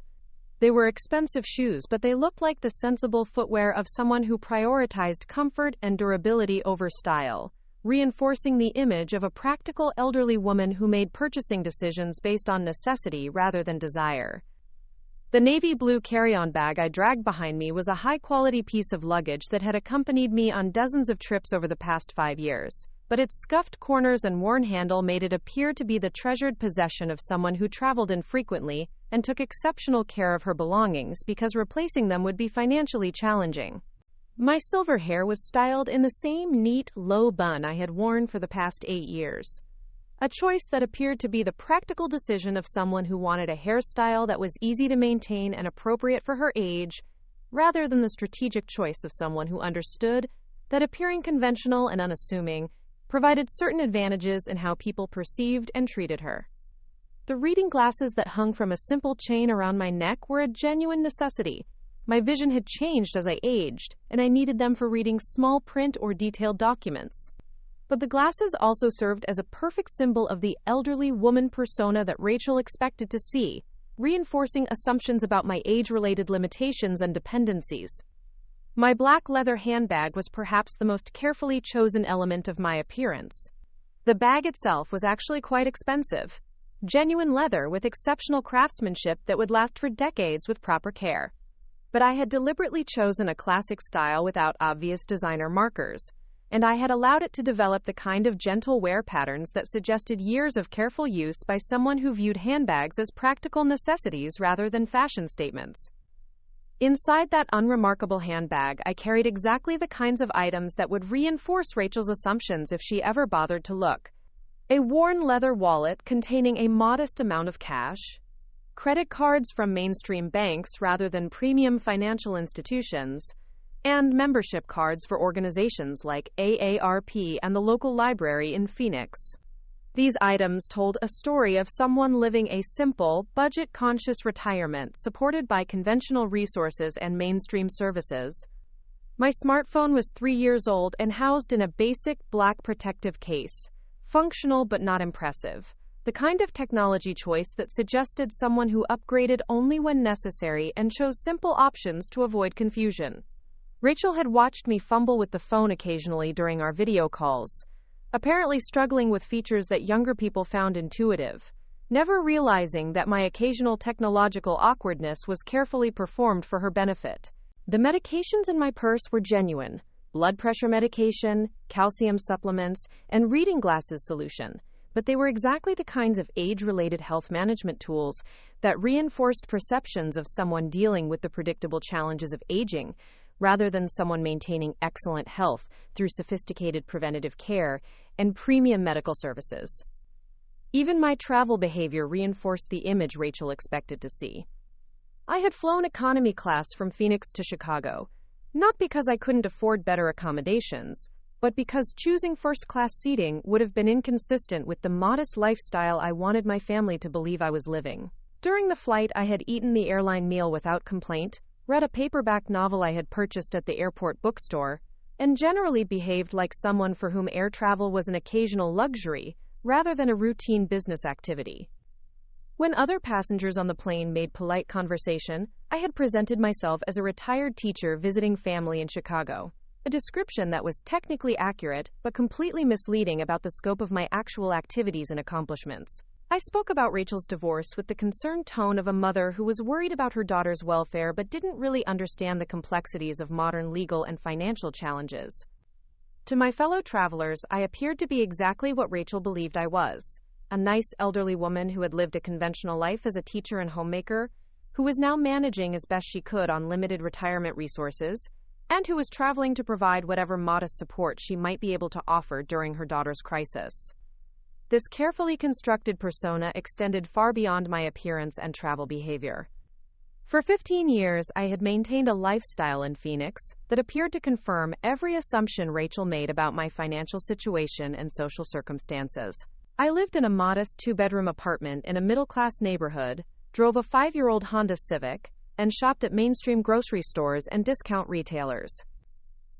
They were expensive shoes, but they looked like the sensible footwear of someone who prioritized comfort and durability over style, reinforcing the image of a practical elderly woman who made purchasing decisions based on necessity rather than desire. The navy blue carry-on bag I dragged behind me was a high-quality piece of luggage that had accompanied me on dozens of trips over the past 5 years, but its scuffed corners and worn handle made it appear to be the treasured possession of someone who traveled infrequently and took exceptional care of her belongings because replacing them would be financially challenging. My silver hair was styled in the same neat, low bun I had worn for the past 8 years. A choice that appeared to be the practical decision of someone who wanted a hairstyle that was easy to maintain and appropriate for her age, rather than the strategic choice of someone who understood that appearing conventional and unassuming provided certain advantages in how people perceived and treated her. The reading glasses that hung from a simple chain around my neck were a genuine necessity. My vision had changed as I aged, and I needed them for reading small print or detailed documents. But the glasses also served as a perfect symbol of the elderly woman persona that Rachel expected to see, reinforcing assumptions about my age-related limitations and dependencies. My black leather handbag was perhaps the most carefully chosen element of my appearance. The bag itself was actually quite expensive. Genuine leather with exceptional craftsmanship that would last for decades with proper care. But I had deliberately chosen a classic style without obvious designer markers, and I had allowed it to develop the kind of gentle wear patterns that suggested years of careful use by someone who viewed handbags as practical necessities rather than fashion statements. Inside that unremarkable handbag, I carried exactly the kinds of items that would reinforce Rachel's assumptions if she ever bothered to look. A worn leather wallet containing a modest amount of cash, credit cards from mainstream banks rather than premium financial institutions, and membership cards for organizations like AARP and the local library in Phoenix. These items told a story of someone living a simple, budget-conscious retirement supported by conventional resources and mainstream services. My smartphone was 3 years old and housed in a basic black protective case. Functional but not impressive. The kind of technology choice that suggested someone who upgraded only when necessary and chose simple options to avoid confusion. Rachel had watched me fumble with the phone occasionally during our video calls, apparently struggling with features that younger people found intuitive, never realizing that my occasional technological awkwardness was carefully performed for her benefit. The medications in my purse were genuine: blood pressure medication, calcium supplements, and reading glasses solution. But they were exactly the kinds of age-related health management tools that reinforced perceptions of someone dealing with the predictable challenges of aging, rather than someone maintaining excellent health through sophisticated preventative care and premium medical services. Even my travel behavior reinforced the image Rachel expected to see. I had flown economy class from Phoenix to Chicago, not because I couldn't afford better accommodations, but because choosing first-class seating would have been inconsistent with the modest lifestyle I wanted my family to believe I was living. During the flight, I had eaten the airline meal without complaint, read a paperback novel I had purchased at the airport bookstore, and generally behaved like someone for whom air travel was an occasional luxury rather than a routine business activity. When other passengers on the plane made polite conversation, I had presented myself as a retired teacher visiting family in Chicago, a description that was technically accurate but completely misleading about the scope of my actual activities and accomplishments. I spoke about Rachel's divorce with the concerned tone of a mother who was worried about her daughter's welfare but didn't really understand the complexities of modern legal and financial challenges. To my fellow travelers, I appeared to be exactly what Rachel believed I was: a nice elderly woman who had lived a conventional life as a teacher and homemaker, who was now managing as best she could on limited retirement resources, and who was traveling to provide whatever modest support she might be able to offer during her daughter's crisis. This carefully constructed persona extended far beyond my appearance and travel behavior. For 15 years, I had maintained a lifestyle in Phoenix that appeared to confirm every assumption Rachel made about my financial situation and social circumstances. I lived in a modest 2-bedroom apartment in a middle-class neighborhood, drove a 5-year-old Honda Civic, and shopped at mainstream grocery stores and discount retailers.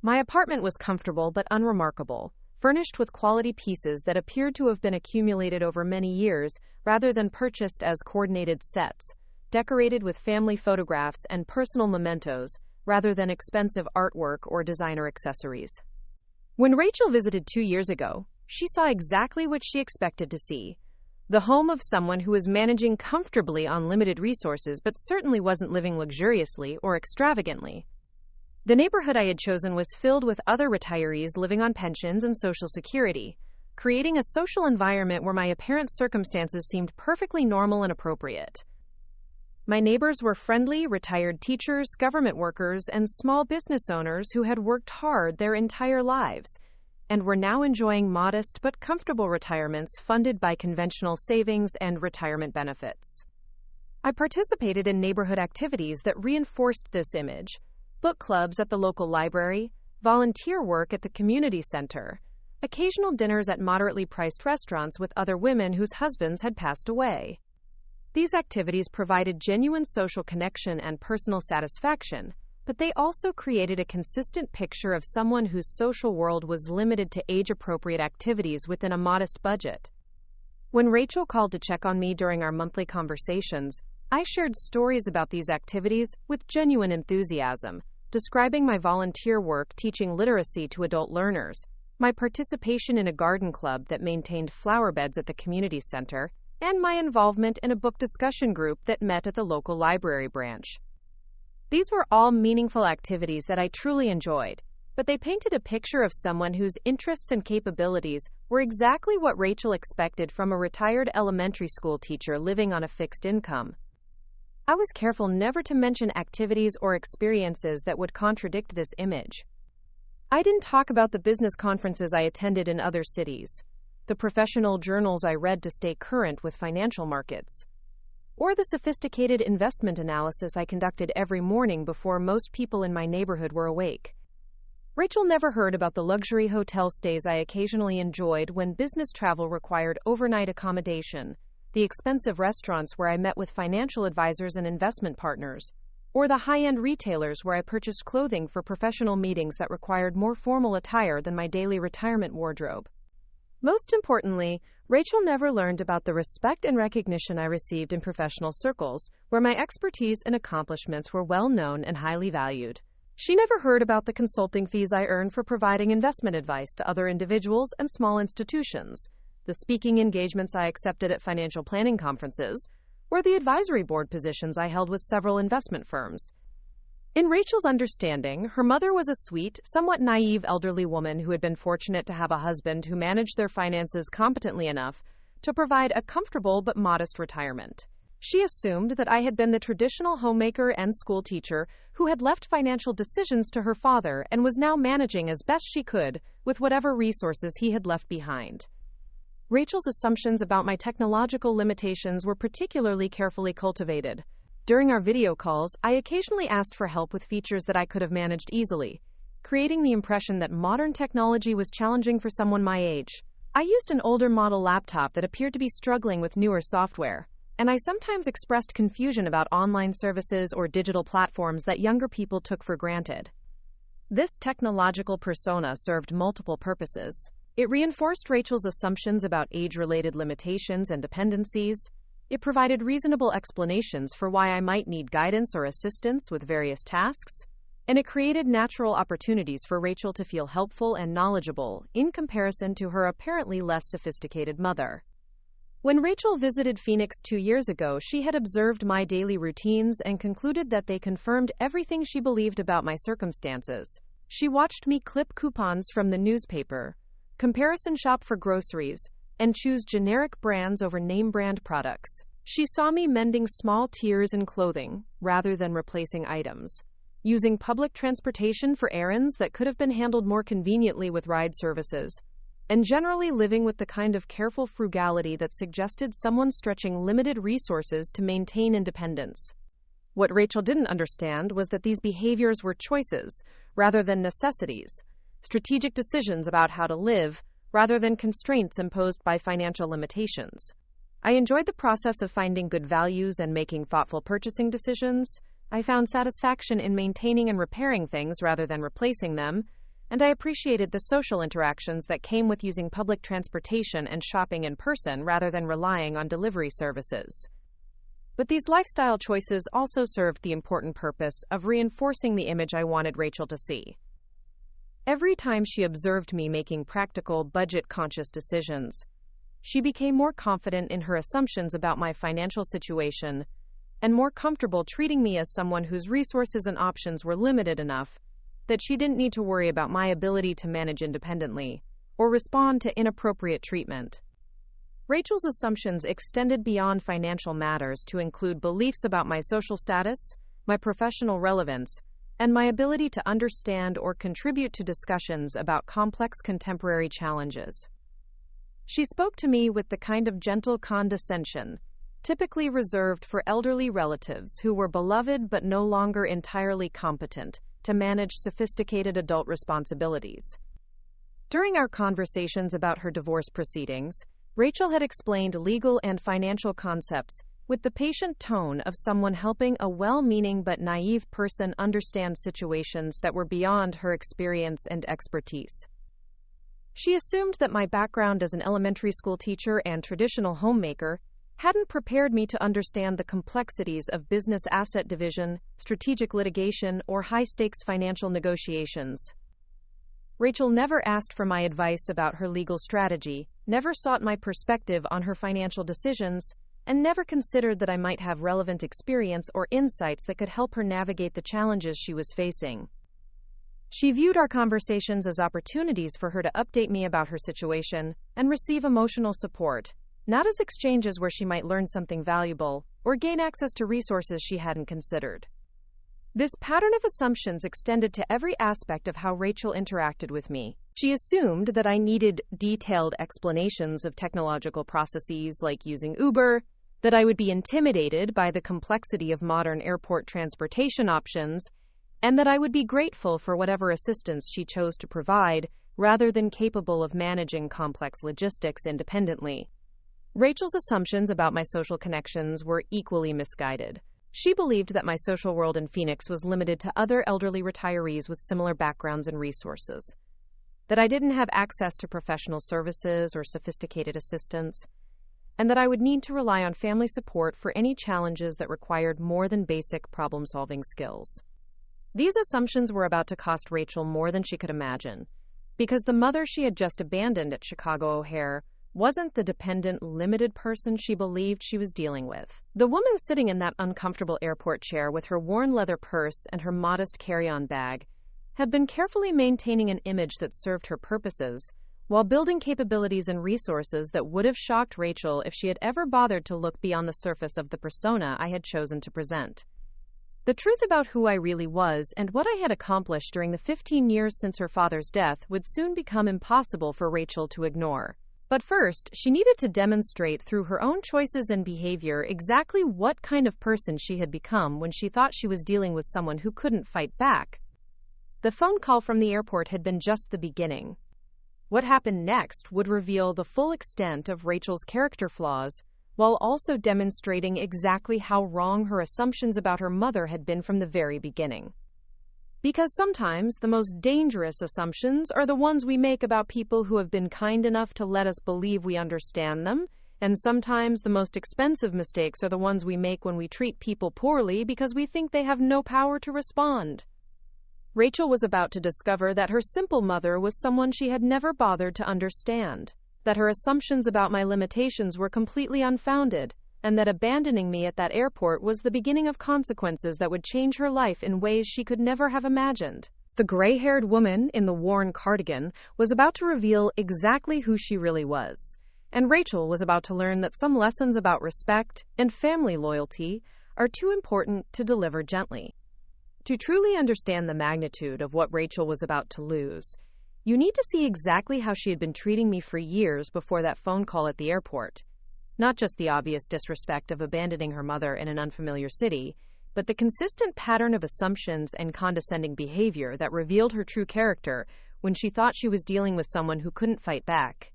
My apartment was comfortable but unremarkable, furnished with quality pieces that appeared to have been accumulated over many years rather than purchased as coordinated sets, decorated with family photographs and personal mementos rather than expensive artwork or designer accessories. When Rachel visited 2 years ago, she saw exactly what she expected to see: the home of someone who was managing comfortably on limited resources but certainly wasn't living luxuriously or extravagantly. The neighborhood I had chosen was filled with other retirees living on pensions and Social Security, creating a social environment where my apparent circumstances seemed perfectly normal and appropriate. My neighbors were friendly, retired teachers, government workers, and small business owners who had worked hard their entire lives and were now enjoying modest but comfortable retirements funded by conventional savings and retirement benefits. I participated in neighborhood activities that reinforced this image: book clubs at the local library, volunteer work at the community center, occasional dinners at moderately priced restaurants with other women whose husbands had passed away. These activities provided genuine social connection and personal satisfaction, but they also created a consistent picture of someone whose social world was limited to age-appropriate activities within a modest budget. When Rachel called to check on me during our monthly conversations, I shared stories about these activities with genuine enthusiasm, describing my volunteer work teaching literacy to adult learners, my participation in a garden club that maintained flower beds at the community center, and my involvement in a book discussion group that met at the local library branch. These were all meaningful activities that I truly enjoyed, but they painted a picture of someone whose interests and capabilities were exactly what Rachel expected from a retired elementary school teacher living on a fixed income. I was careful never to mention activities or experiences that would contradict this image. I didn't talk about the business conferences I attended in other cities, the professional journals I read to stay current with financial markets, or the sophisticated investment analysis I conducted every morning before most people in my neighborhood were awake. Rachel never heard about the luxury hotel stays I occasionally enjoyed when business travel required overnight accommodation, the expensive restaurants where I met with financial advisors and investment partners, or the high-end retailers where I purchased clothing for professional meetings that required more formal attire than my daily retirement wardrobe. Most importantly, Rachel never learned about the respect and recognition I received in professional circles, where my expertise and accomplishments were well known and highly valued. She never heard about the consulting fees I earned for providing investment advice to other individuals and small institutions, the speaking engagements I accepted at financial planning conferences, or the advisory board positions I held with several investment firms. In Rachel's understanding, her mother was a sweet, somewhat naive elderly woman who had been fortunate to have a husband who managed their finances competently enough to provide a comfortable but modest retirement. She assumed that I had been the traditional homemaker and school teacher who had left financial decisions to her father and was now managing as best she could with whatever resources he had left behind. Rachel's assumptions about my technological limitations were particularly carefully cultivated. During our video calls, I occasionally asked for help with features that I could have managed easily, creating the impression that modern technology was challenging for someone my age. I used an older model laptop that appeared to be struggling with newer software, and I sometimes expressed confusion about online services or digital platforms that younger people took for granted. This technological persona served multiple purposes. It reinforced Rachel's assumptions about age-related limitations and dependencies. It provided reasonable explanations for why I might need guidance or assistance with various tasks. And it created natural opportunities for Rachel to feel helpful and knowledgeable in comparison to her apparently less sophisticated mother. When Rachel visited Phoenix 2 years ago, she had observed my daily routines and concluded that they confirmed everything she believed about my circumstances. She watched me clip coupons from the newspaper, comparison shop for groceries, and choose generic brands over name brand products. She saw me mending small tears in clothing rather than replacing items, using public transportation for errands that could have been handled more conveniently with ride services, and generally living with the kind of careful frugality that suggested someone stretching limited resources to maintain independence. What Rachel didn't understand was that these behaviors were choices rather than necessities, strategic decisions about how to live rather than constraints imposed by financial limitations. I enjoyed the process of finding good values and making thoughtful purchasing decisions. I found satisfaction in maintaining and repairing things rather than replacing them, and I appreciated the social interactions that came with using public transportation and shopping in person rather than relying on delivery services. But these lifestyle choices also served the important purpose of reinforcing the image I wanted Rachel to see. Every time she observed me making practical, budget-conscious decisions, she became more confident in her assumptions about my financial situation and more comfortable treating me as someone whose resources and options were limited enough that she didn't need to worry about my ability to manage independently or respond to inappropriate treatment. Rachel's assumptions extended beyond financial matters to include beliefs about my social status, my professional relevance, and my ability to understand or contribute to discussions about complex contemporary challenges. She spoke to me with the kind of gentle condescension typically reserved for elderly relatives who were beloved but no longer entirely competent to manage sophisticated adult responsibilities. During our conversations about her divorce proceedings, Rachel had explained legal and financial concepts with the patient tone of someone helping a well-meaning but naive person understand situations that were beyond her experience and expertise. She assumed that my background as an elementary school teacher and traditional homemaker hadn't prepared me to understand the complexities of business asset division, strategic litigation, or high-stakes financial negotiations. Rachel never asked for my advice about her legal strategy, never sought my perspective on her financial decisions, and never considered that I might have relevant experience or insights that could help her navigate the challenges she was facing. She viewed our conversations as opportunities for her to update me about her situation and receive emotional support, not as exchanges where she might learn something valuable or gain access to resources she hadn't considered. This pattern of assumptions extended to every aspect of how Rachel interacted with me. She assumed that I needed detailed explanations of technological processes like using Uber, that I would be intimidated by the complexity of modern airport transportation options, and that I would be grateful for whatever assistance she chose to provide, rather than capable of managing complex logistics independently. Rachel's assumptions about my social connections were equally misguided. She believed that my social world in Phoenix was limited to other elderly retirees with similar backgrounds and resources, that I didn't have access to professional services or sophisticated assistance, and that I would need to rely on family support for any challenges that required more than basic problem-solving skills. These assumptions were about to cost Rachel more than she could imagine, because the mother she had just abandoned at Chicago O'Hare wasn't the dependent, limited person she believed she was dealing with. The woman sitting in that uncomfortable airport chair with her worn leather purse and her modest carry-on bag had been carefully maintaining an image that served her purposes, while building capabilities and resources that would have shocked Rachel if she had ever bothered to look beyond the surface of the persona I had chosen to present. The truth about who I really was and what I had accomplished during the 15 years since her father's death would soon become impossible for Rachel to ignore. But first, she needed to demonstrate through her own choices and behavior exactly what kind of person she had become when she thought she was dealing with someone who couldn't fight back. The phone call from the airport had been just the beginning. What happened next would reveal the full extent of Rachel's character flaws, while also demonstrating exactly how wrong her assumptions about her mother had been from the very beginning. Because sometimes the most dangerous assumptions are the ones we make about people who have been kind enough to let us believe we understand them, and sometimes the most expensive mistakes are the ones we make when we treat people poorly because we think they have no power to respond. Rachel was about to discover that her simple mother was someone she had never bothered to understand, that her assumptions about my limitations were completely unfounded, and that abandoning me at that airport was the beginning of consequences that would change her life in ways she could never have imagined. The gray-haired woman in the worn cardigan was about to reveal exactly who she really was, and Rachel was about to learn that some lessons about respect and family loyalty are too important to deliver gently. To truly understand the magnitude of what Rachel was about to lose, you need to see exactly how she had been treating me for years before that phone call at the airport. Not just the obvious disrespect of abandoning her mother in an unfamiliar city, but the consistent pattern of assumptions and condescending behavior that revealed her true character when she thought she was dealing with someone who couldn't fight back.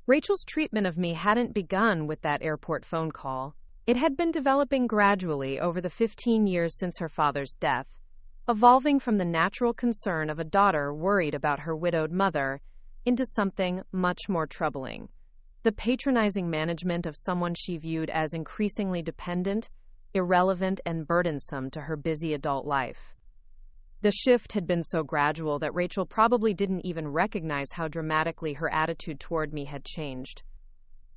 Rachel's treatment of me hadn't begun with that airport phone call. It had been developing gradually over the 15 years since her father's death, evolving from the natural concern of a daughter worried about her widowed mother into something much more troubling: the patronizing management of someone she viewed as increasingly dependent, irrelevant, and burdensome to her busy adult life. The shift had been so gradual that Rachel probably didn't even recognize how dramatically her attitude toward me had changed.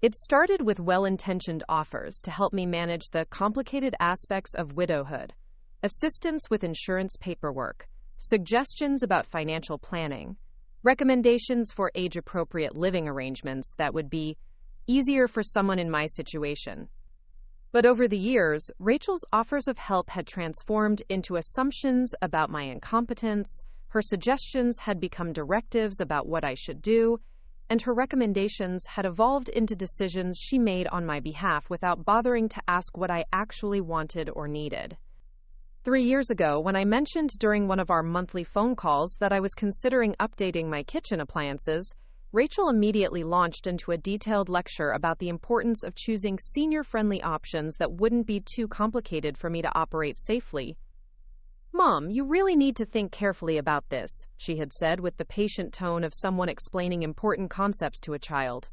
It started with well-intentioned offers to help me manage the complicated aspects of widowhood, assistance with insurance paperwork, suggestions about financial planning, recommendations for age-appropriate living arrangements that would be easier for someone in my situation. But over the years, Rachel's offers of help had transformed into assumptions about my incompetence, her suggestions had become directives about what I should do, and her recommendations had evolved into decisions she made on my behalf without bothering to ask what I actually wanted or needed. 3 years ago, when I mentioned during one of our monthly phone calls that I was considering updating my kitchen appliances, Rachel immediately launched into a detailed lecture about the importance of choosing senior-friendly options that wouldn't be too complicated for me to operate safely. "Mom, you really need to think carefully about this," she had said with the patient tone of someone explaining important concepts to a child.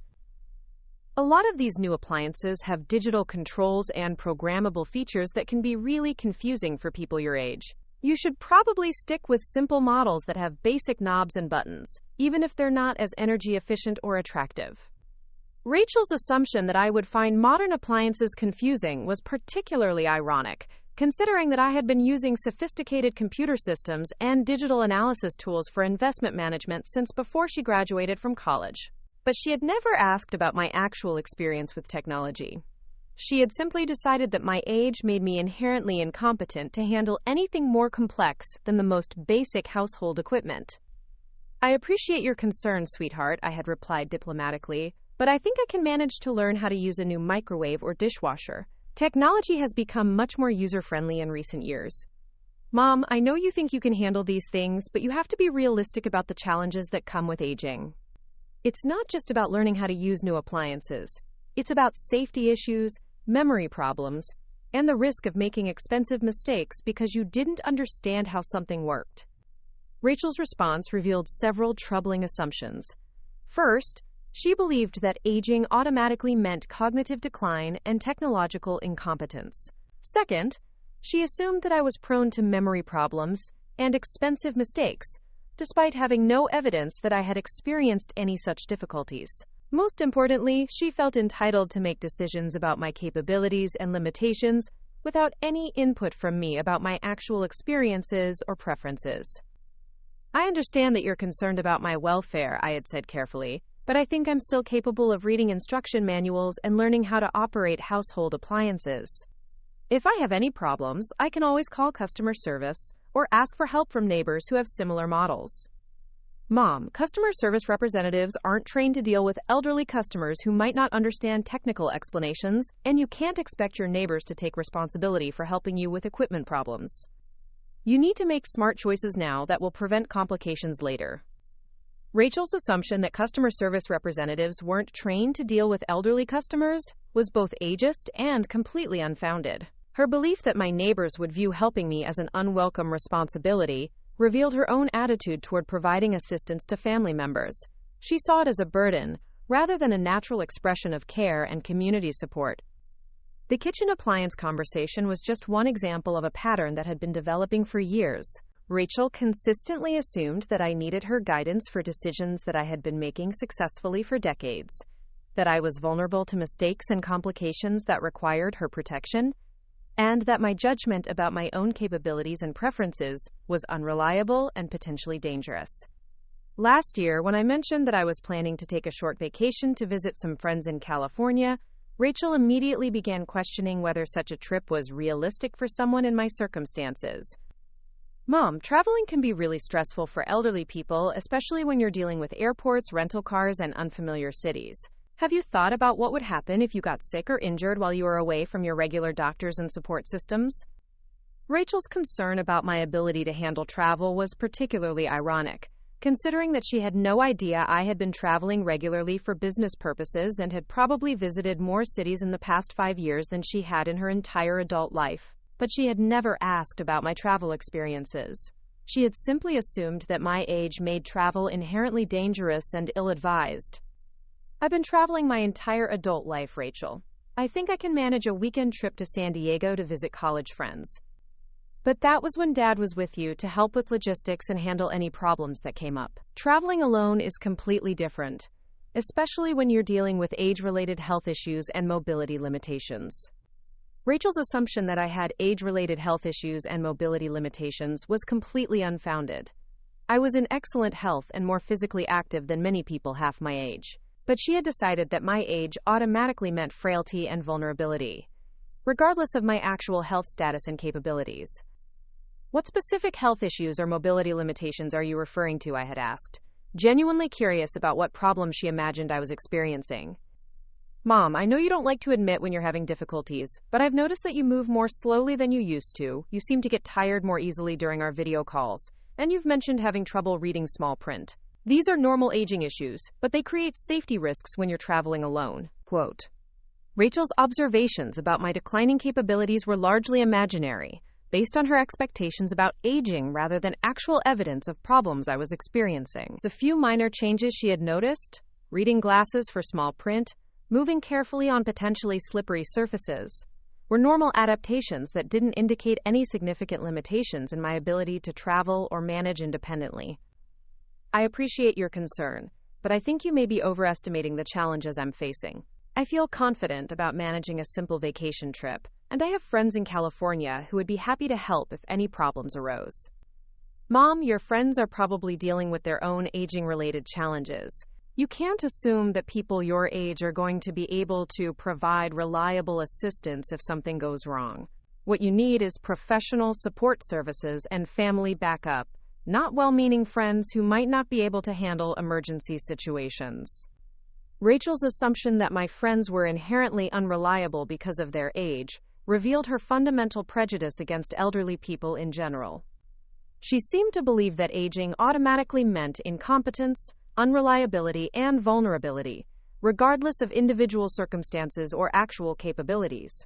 "A lot of these new appliances have digital controls and programmable features that can be really confusing for people your age. You should probably stick with simple models that have basic knobs and buttons, even if they're not as energy efficient or attractive." Rachel's assumption that I would find modern appliances confusing was particularly ironic, considering that I had been using sophisticated computer systems and digital analysis tools for investment management since before she graduated from college. But she had never asked about my actual experience with technology. She had simply decided that my age made me inherently incompetent to handle anything more complex than the most basic household equipment. "I appreciate your concern, sweetheart," I had replied diplomatically, "but I think I can manage to learn how to use a new microwave or dishwasher. Technology has become much more user-friendly in recent years. Mom, I know you think you can handle these things, but you have to be realistic about the challenges that come with aging. It's not just about learning how to use new appliances. It's about safety issues, memory problems, and the risk of making expensive mistakes because you didn't understand how something worked. Rachel's response revealed several troubling assumptions. First, she believed that aging automatically meant cognitive decline and technological incompetence. Second, she assumed that I was prone to memory problems and expensive mistakes, despite having no evidence that I had experienced any such difficulties. Most importantly, she felt entitled to make decisions about my capabilities and limitations without any input from me about my actual experiences or preferences. I understand that you're concerned about my welfare, I had said carefully, but I think I'm still capable of reading instruction manuals and learning how to operate household appliances. If I have any problems, I can always call customer service or ask for help from neighbors who have similar models. Mom, customer service representatives aren't trained to deal with elderly customers who might not understand technical explanations, and you can't expect your neighbors to take responsibility for helping you with equipment problems. You need to make smart choices now that will prevent complications later. Rachel's assumption that customer service representatives weren't trained to deal with elderly customers was both ageist and completely unfounded. Her belief that my neighbors would view helping me as an unwelcome responsibility revealed her own attitude toward providing assistance to family members. She saw it as a burden, rather than a natural expression of care and community support. The kitchen appliance conversation was just one example of a pattern that had been developing for years. Rachel consistently assumed that I needed her guidance for decisions that I had been making successfully for decades, that I was vulnerable to mistakes and complications that required her protection, and that my judgment about my own capabilities and preferences was unreliable and potentially dangerous. Last year, when I mentioned that I was planning to take a short vacation to visit some friends in California, Rachel immediately began questioning whether such a trip was realistic for someone in my circumstances. Mom, traveling can be really stressful for elderly people, especially when you're dealing with airports, rental cars, and unfamiliar cities. Have you thought about what would happen if you got sick or injured while you were away from your regular doctors and support systems? Rachel's concern about my ability to handle travel was particularly ironic, considering that she had no idea I had been traveling regularly for business purposes and had probably visited more cities in the past 5 years than she had in her entire adult life. But she had never asked about my travel experiences. She had simply assumed that my age made travel inherently dangerous and ill-advised. I've been traveling my entire adult life, Rachel. I think I can manage a weekend trip to San Diego to visit college friends. But that was when Dad was with you to help with logistics and handle any problems that came up. Traveling alone is completely different, especially when you're dealing with age-related health issues and mobility limitations. Rachel's assumption that I had age-related health issues and mobility limitations was completely unfounded. I was in excellent health and more physically active than many people half my age, but she had decided that my age automatically meant frailty and vulnerability, regardless of my actual health status and capabilities. What specific health issues or mobility limitations are you referring to? I had asked, genuinely curious about what problems she imagined I was experiencing. Mom, I know you don't like to admit when you're having difficulties, but I've noticed that you move more slowly than you used to. You seem to get tired more easily during our video calls, and you've mentioned having trouble reading small print. These are normal aging issues, but they create safety risks when you're traveling alone. Quote. Rachel's observations about my declining capabilities were largely imaginary, based on her expectations about aging rather than actual evidence of problems I was experiencing. The few minor changes she had noticed, reading glasses for small print, moving carefully on potentially slippery surfaces, were normal adaptations that didn't indicate any significant limitations in my ability to travel or manage independently. I appreciate your concern, but I think you may be overestimating the challenges I'm facing. I feel confident about managing a simple vacation trip, and I have friends in California who would be happy to help if any problems arose. Mom, your friends are probably dealing with their own aging-related challenges. You can't assume that people your age are going to be able to provide reliable assistance if something goes wrong. What you need is professional support services and family backup, not well-meaning friends who might not be able to handle emergency situations. Rachel's assumption that my friends were inherently unreliable because of their age revealed her fundamental prejudice against elderly people in general. She seemed to believe that aging automatically meant incompetence, unreliability, and vulnerability, regardless of individual circumstances or actual capabilities.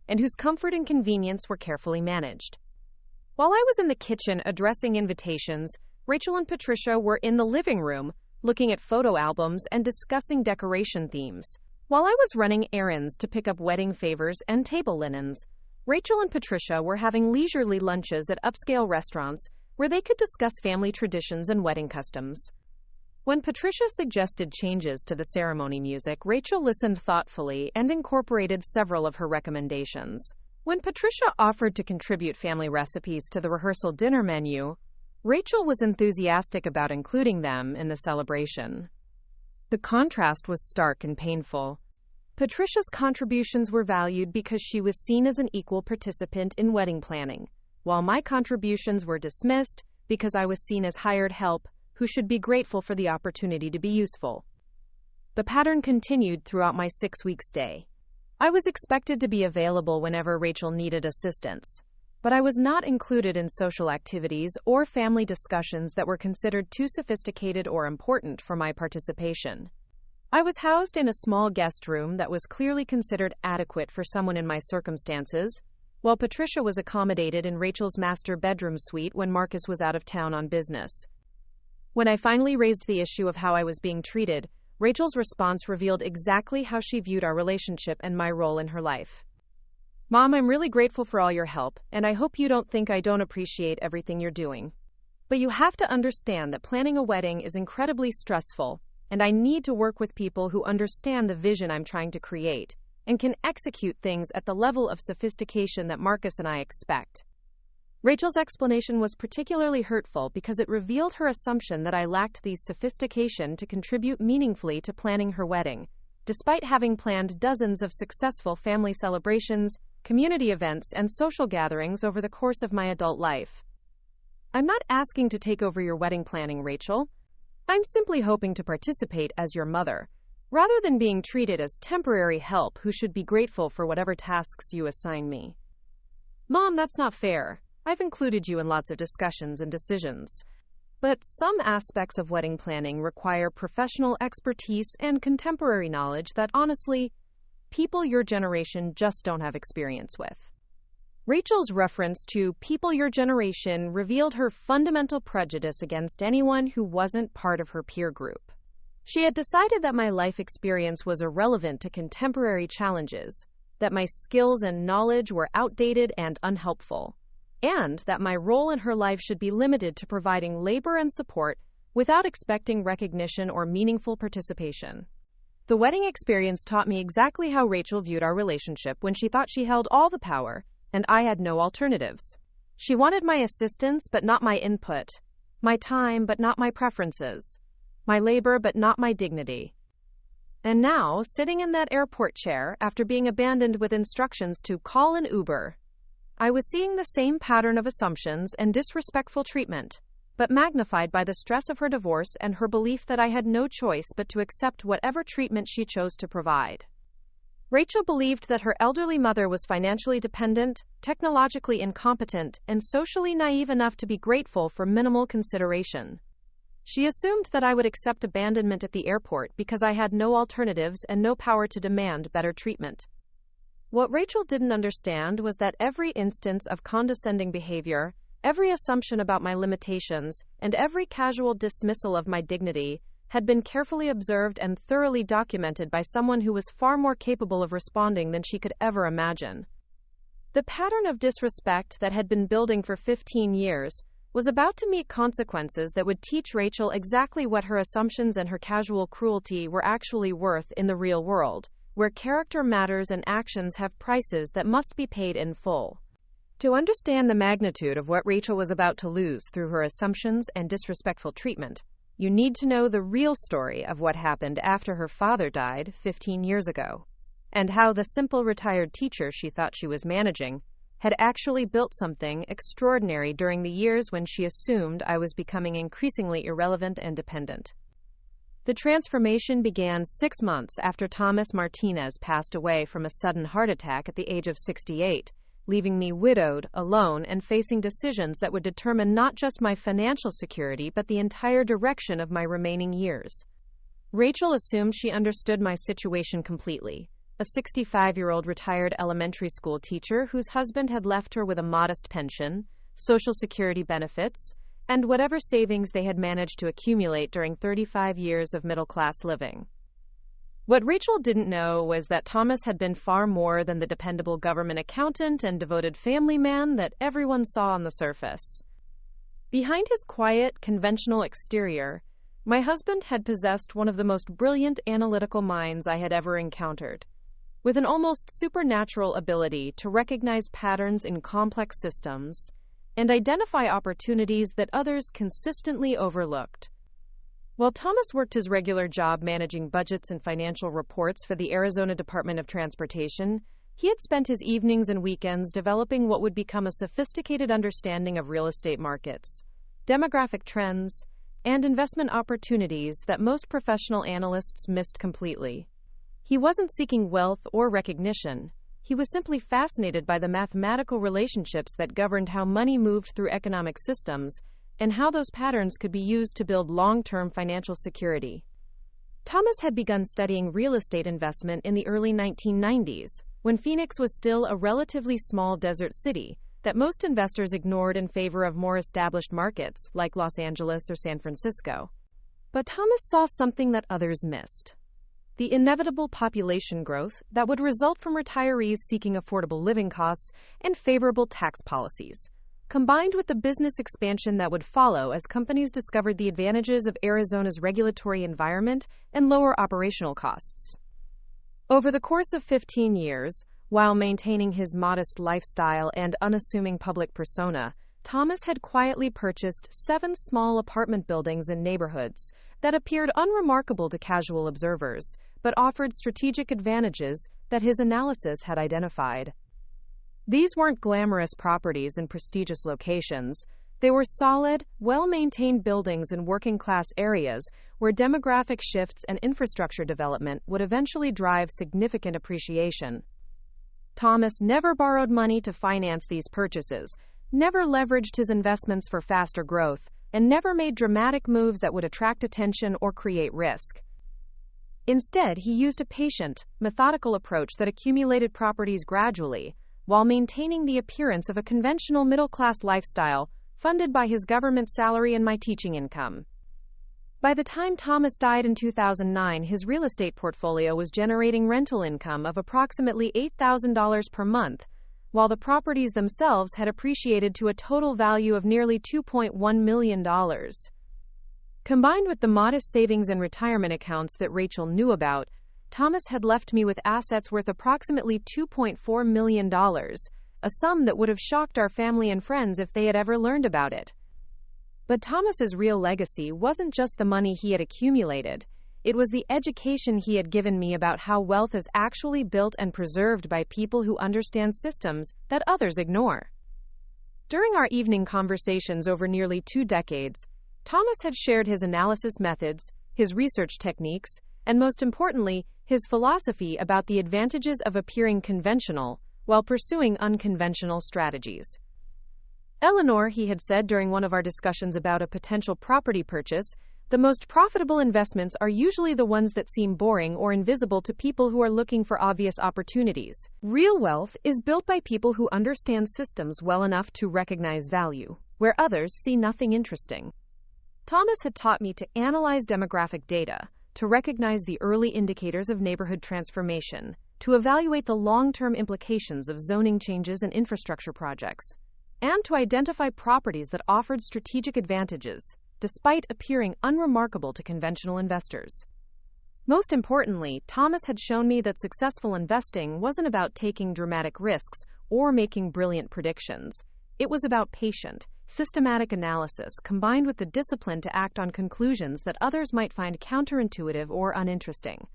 and whose comfort and convenience were carefully managed. While I was in the kitchen addressing invitations, Rachel and Patricia were in the living room, looking at photo albums and discussing decoration themes. While I was running errands to pick up wedding favors and table linens, Rachel and Patricia were having leisurely lunches at upscale restaurants where they could discuss family traditions and wedding customs. When Patricia suggested changes to the ceremony music, Rachel listened thoughtfully and incorporated several of her recommendations. When Patricia offered to contribute family recipes to the rehearsal dinner menu, Rachel was enthusiastic about including them in the celebration. The contrast was stark and painful. Patricia's contributions were valued because she was seen as an equal participant in wedding planning, while my contributions were dismissed because I was seen as hired help who should be grateful for the opportunity to be useful. The pattern continued throughout my 6-week stay. I was expected to be available whenever Rachel needed assistance, but I was not included in social activities or family discussions that were considered too sophisticated or important for my participation. I was housed in a small guest room that was clearly considered adequate for someone in my circumstances, while Patricia was accommodated in Rachel's master bedroom suite when Marcus was out of town on business. When I finally raised the issue of how I was being treated, Rachel's response revealed exactly how she viewed our relationship and my role in her life. "Mom, I'm really grateful for all your help, and I hope you don't think I don't appreciate everything you're doing. But you have to understand that planning a wedding is incredibly stressful, and I need to work with people who understand the vision I'm trying to create and can execute things at the level of sophistication that Marcus and I expect." Rachel's explanation was particularly hurtful because it revealed her assumption that I lacked the sophistication to contribute meaningfully to planning her wedding, despite having planned dozens of successful family celebrations, community events, and social gatherings over the course of my adult life. "I'm not asking to take over your wedding planning, Rachel. I'm simply hoping to participate as your mother, rather than being treated as temporary help who should be grateful for whatever tasks you assign me." "Mom, that's not fair. I've included you in lots of discussions and decisions. But some aspects of wedding planning require professional expertise and contemporary knowledge that, honestly, people your generation just don't have experience with." Rachel's reference to people your generation revealed her fundamental prejudice against anyone who wasn't part of her peer group. She had decided that my life experience was irrelevant to contemporary challenges, that my skills and knowledge were outdated and unhelpful, and that my role in her life should be limited to providing labor and support without expecting recognition or meaningful participation. The wedding experience taught me exactly how Rachel viewed our relationship when she thought she held all the power, and I had no alternatives. She wanted my assistance but not my input, my time but not my preferences, my labor but not my dignity. And now, sitting in that airport chair after being abandoned with instructions to call an Uber, I was seeing the same pattern of assumptions and disrespectful treatment, but magnified by the stress of her divorce and her belief that I had no choice but to accept whatever treatment she chose to provide. Rachel believed that her elderly mother was financially dependent, technologically incompetent, and socially naive enough to be grateful for minimal consideration. She assumed that I would accept abandonment at the airport because I had no alternatives and no power to demand better treatment. What Rachel didn't understand was that every instance of condescending behavior, every assumption about my limitations, and every casual dismissal of my dignity had been carefully observed and thoroughly documented by someone who was far more capable of responding than she could ever imagine. The pattern of disrespect that had been building for 15 years was about to meet consequences that would teach Rachel exactly what her assumptions and her casual cruelty were actually worth in the real world, where character matters and actions have prices that must be paid in full. To understand the magnitude of what Rachel was about to lose through her assumptions and disrespectful treatment, you need to know the real story of what happened after her father died 15 years ago, and how the simple retired teacher she thought she was managing had actually built something extraordinary during the years when she assumed I was becoming increasingly irrelevant and dependent. The transformation began 6 months after Thomas Martinez passed away from a sudden heart attack at the age of 68, leaving me widowed, alone, and facing decisions that would determine not just my financial security but the entire direction of my remaining years. Rachel assumed she understood my situation completely, a 65-year-old retired elementary school teacher whose husband had left her with a modest pension, Social Security benefits, and whatever savings they had managed to accumulate during 35 years of middle-class living. What Rachel didn't know was that Thomas had been far more than the dependable government accountant and devoted family man that everyone saw on the surface. Behind his quiet, conventional exterior, my husband had possessed one of the most brilliant analytical minds I had ever encountered, with an almost supernatural ability to recognize patterns in complex systems and identify opportunities that others consistently overlooked. While Thomas worked his regular job managing budgets and financial reports for the Arizona Department of Transportation, he had spent his evenings and weekends developing what would become a sophisticated understanding of real estate markets, demographic trends, and investment opportunities that most professional analysts missed completely. He wasn't seeking wealth or recognition. He was simply fascinated by the mathematical relationships that governed how money moved through economic systems and how those patterns could be used to build long-term financial security. Thomas had begun studying real estate investment in the early 1990s, when Phoenix was still a relatively small desert city that most investors ignored in favor of more established markets like Los Angeles or San Francisco. But Thomas saw something that others missed: the inevitable population growth that would result from retirees seeking affordable living costs and favorable tax policies, combined with the business expansion that would follow as companies discovered the advantages of Arizona's regulatory environment and lower operational costs. Over the course of 15 years, while maintaining his modest lifestyle and unassuming public persona, Thomas had quietly purchased 7 small apartment buildings in neighborhoods that appeared unremarkable to casual observers, but offered strategic advantages that his analysis had identified. These weren't glamorous properties in prestigious locations. They were solid, well-maintained buildings in working-class areas where demographic shifts and infrastructure development would eventually drive significant appreciation. Thomas never borrowed money to finance these purchases, never leveraged his investments for faster growth, and never made dramatic moves that would attract attention or create risk. Instead, he used a patient, methodical approach that accumulated properties gradually, while maintaining the appearance of a conventional middle-class lifestyle funded by his government salary and my teaching income. By the time Thomas died in 2009, his real estate portfolio was generating rental income of approximately $8,000 per month, while the properties themselves had appreciated to a total value of nearly $2.1 million. Combined with the modest savings and retirement accounts that Rachel knew about, Thomas had left me with assets worth approximately $2.4 million, a sum that would have shocked our family and friends if they had ever learned about it. But Thomas's real legacy wasn't just the money he had accumulated. It was the education he had given me about how wealth is actually built and preserved by people who understand systems that others ignore. During our evening conversations over nearly 2 decades, Thomas had shared his analysis methods, his research techniques, and most importantly, his philosophy about the advantages of appearing conventional while pursuing unconventional strategies. "Eleanor," he had said during one of our discussions about a potential property purchase, "the most profitable investments are usually the ones that seem boring or invisible to people who are looking for obvious opportunities. Real wealth is built by people who understand systems well enough to recognize value, where others see nothing interesting." Thomas had taught me to analyze demographic data, to recognize the early indicators of neighborhood transformation, to evaluate the long-term implications of zoning changes and infrastructure projects, and to identify properties that offered strategic advantages, despite appearing unremarkable to conventional investors. Most importantly, Thomas had shown me that successful investing wasn't about taking dramatic risks or making brilliant predictions. It was about patient, systematic analysis combined with the discipline to act on conclusions that others might find counterintuitive or uninteresting.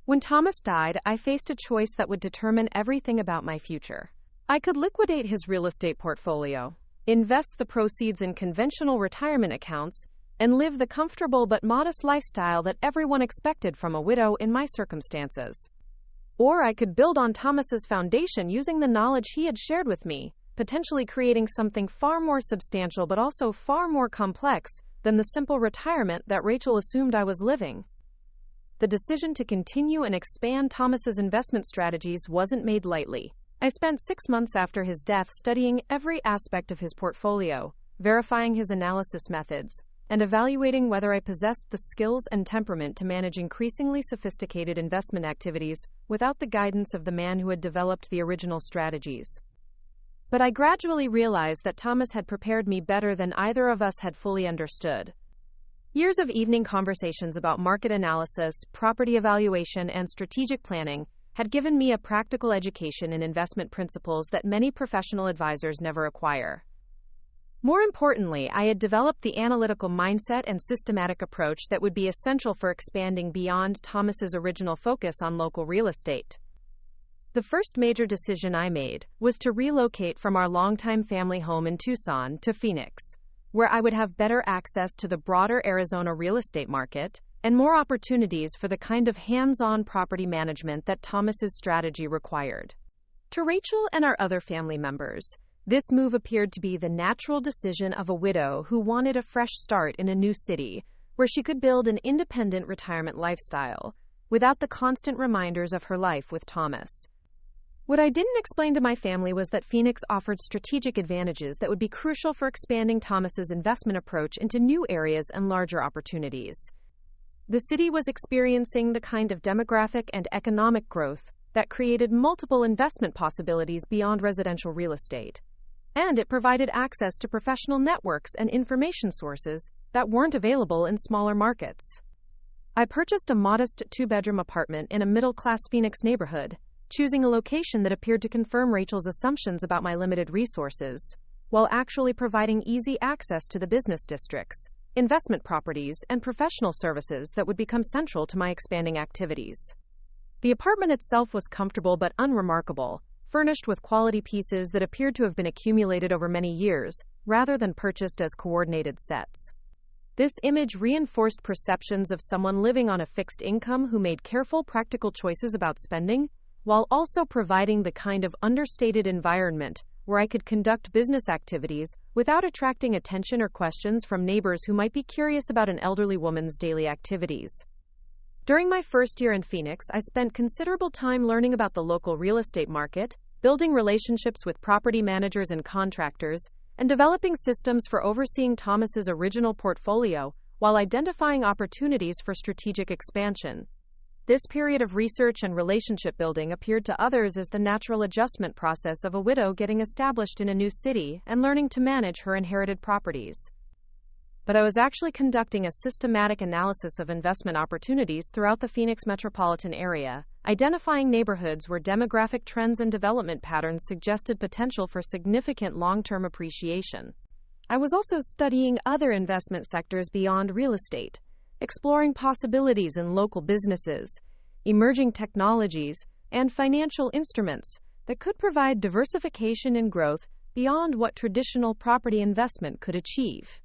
When Thomas died, I faced a choice that would determine everything about my future. I could liquidate his real estate portfolio, invest the proceeds in conventional retirement accounts, and live the comfortable but modest lifestyle that everyone expected from a widow in my circumstances. Or I could build on Thomas's foundation using the knowledge he had shared with me, potentially creating something far more substantial but also far more complex than the simple retirement that Rachel assumed I was living. the decision to continue and expand Thomas's investment strategies wasn't made lightly. I spent 6 months after his death studying every aspect of his portfolio, verifying his analysis methods, and evaluating whether I possessed the skills and temperament to manage increasingly sophisticated investment activities without the guidance of the man who had developed the original strategies. But I gradually realized that Thomas had prepared me better than either of us had fully understood. Years of evening conversations about market analysis, property evaluation, and strategic planning had given me a practical education in investment principles that many professional advisors never acquire. More importantly, I had developed the analytical mindset and systematic approach that would be essential for expanding beyond Thomas's original focus on local real estate. The first major decision I made was to relocate from our longtime family home in Tucson to Phoenix, where I would have better access to the broader Arizona real estate market and more opportunities for the kind of hands-on property management that Thomas's strategy required. To Rachel and our other family members, this move appeared to be the natural decision of a widow who wanted a fresh start in a new city, where she could build an independent retirement lifestyle, without the constant reminders of her life with Thomas. What I didn't explain to my family was that Phoenix offered strategic advantages that would be crucial for expanding Thomas's investment approach into new areas and larger opportunities. The city was experiencing the kind of demographic and economic growth that created multiple investment possibilities beyond residential real estate. And it provided access to professional networks and information sources that weren't available in smaller markets. I purchased a modest 2-bedroom apartment in a middle-class Phoenix neighborhood, choosing a location that appeared to confirm Rachel's assumptions about my limited resources, while actually providing easy access to the business districts, investment properties, and professional services that would become central to my expanding activities. The apartment itself was comfortable but unremarkable, furnished with quality pieces that appeared to have been accumulated over many years, rather than purchased as coordinated sets. This image reinforced perceptions of someone living on a fixed income who made careful, practical choices about spending, while also providing the kind of understated environment where I could conduct business activities without attracting attention or questions from neighbors who might be curious about an elderly woman's daily activities. During my first year in Phoenix, I spent considerable time learning about the local real estate market, building relationships with property managers and contractors, and developing systems for overseeing Thomas's original portfolio while identifying opportunities for strategic expansion. This period of research and relationship building appeared to others as the natural adjustment process of a widow getting established in a new city and learning to manage her inherited properties. But I was actually conducting a systematic analysis of investment opportunities throughout the Phoenix metropolitan area, identifying neighborhoods where demographic trends and development patterns suggested potential for significant long-term appreciation. I was also studying other investment sectors beyond real estate, exploring possibilities in local businesses, emerging technologies, and financial instruments that could provide diversification and growth beyond what traditional property investment could achieve.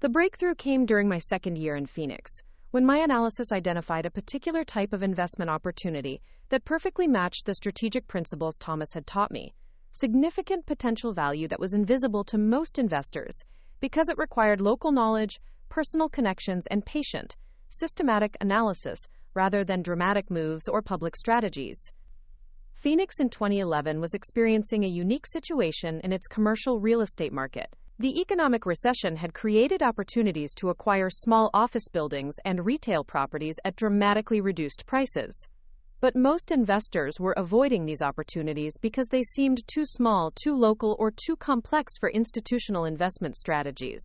The breakthrough came during my second year in Phoenix, when my analysis identified a particular type of investment opportunity that perfectly matched the strategic principles Thomas had taught me, significant potential value that was invisible to most investors because it required local knowledge, personal connections, and patient, systematic analysis rather than dramatic moves or public strategies. Phoenix in 2011 was experiencing a unique situation in its commercial real estate market. The economic recession had created opportunities to acquire small office buildings and retail properties at dramatically reduced prices. But most investors were avoiding these opportunities because they seemed too small, too local, or too complex for institutional investment strategies.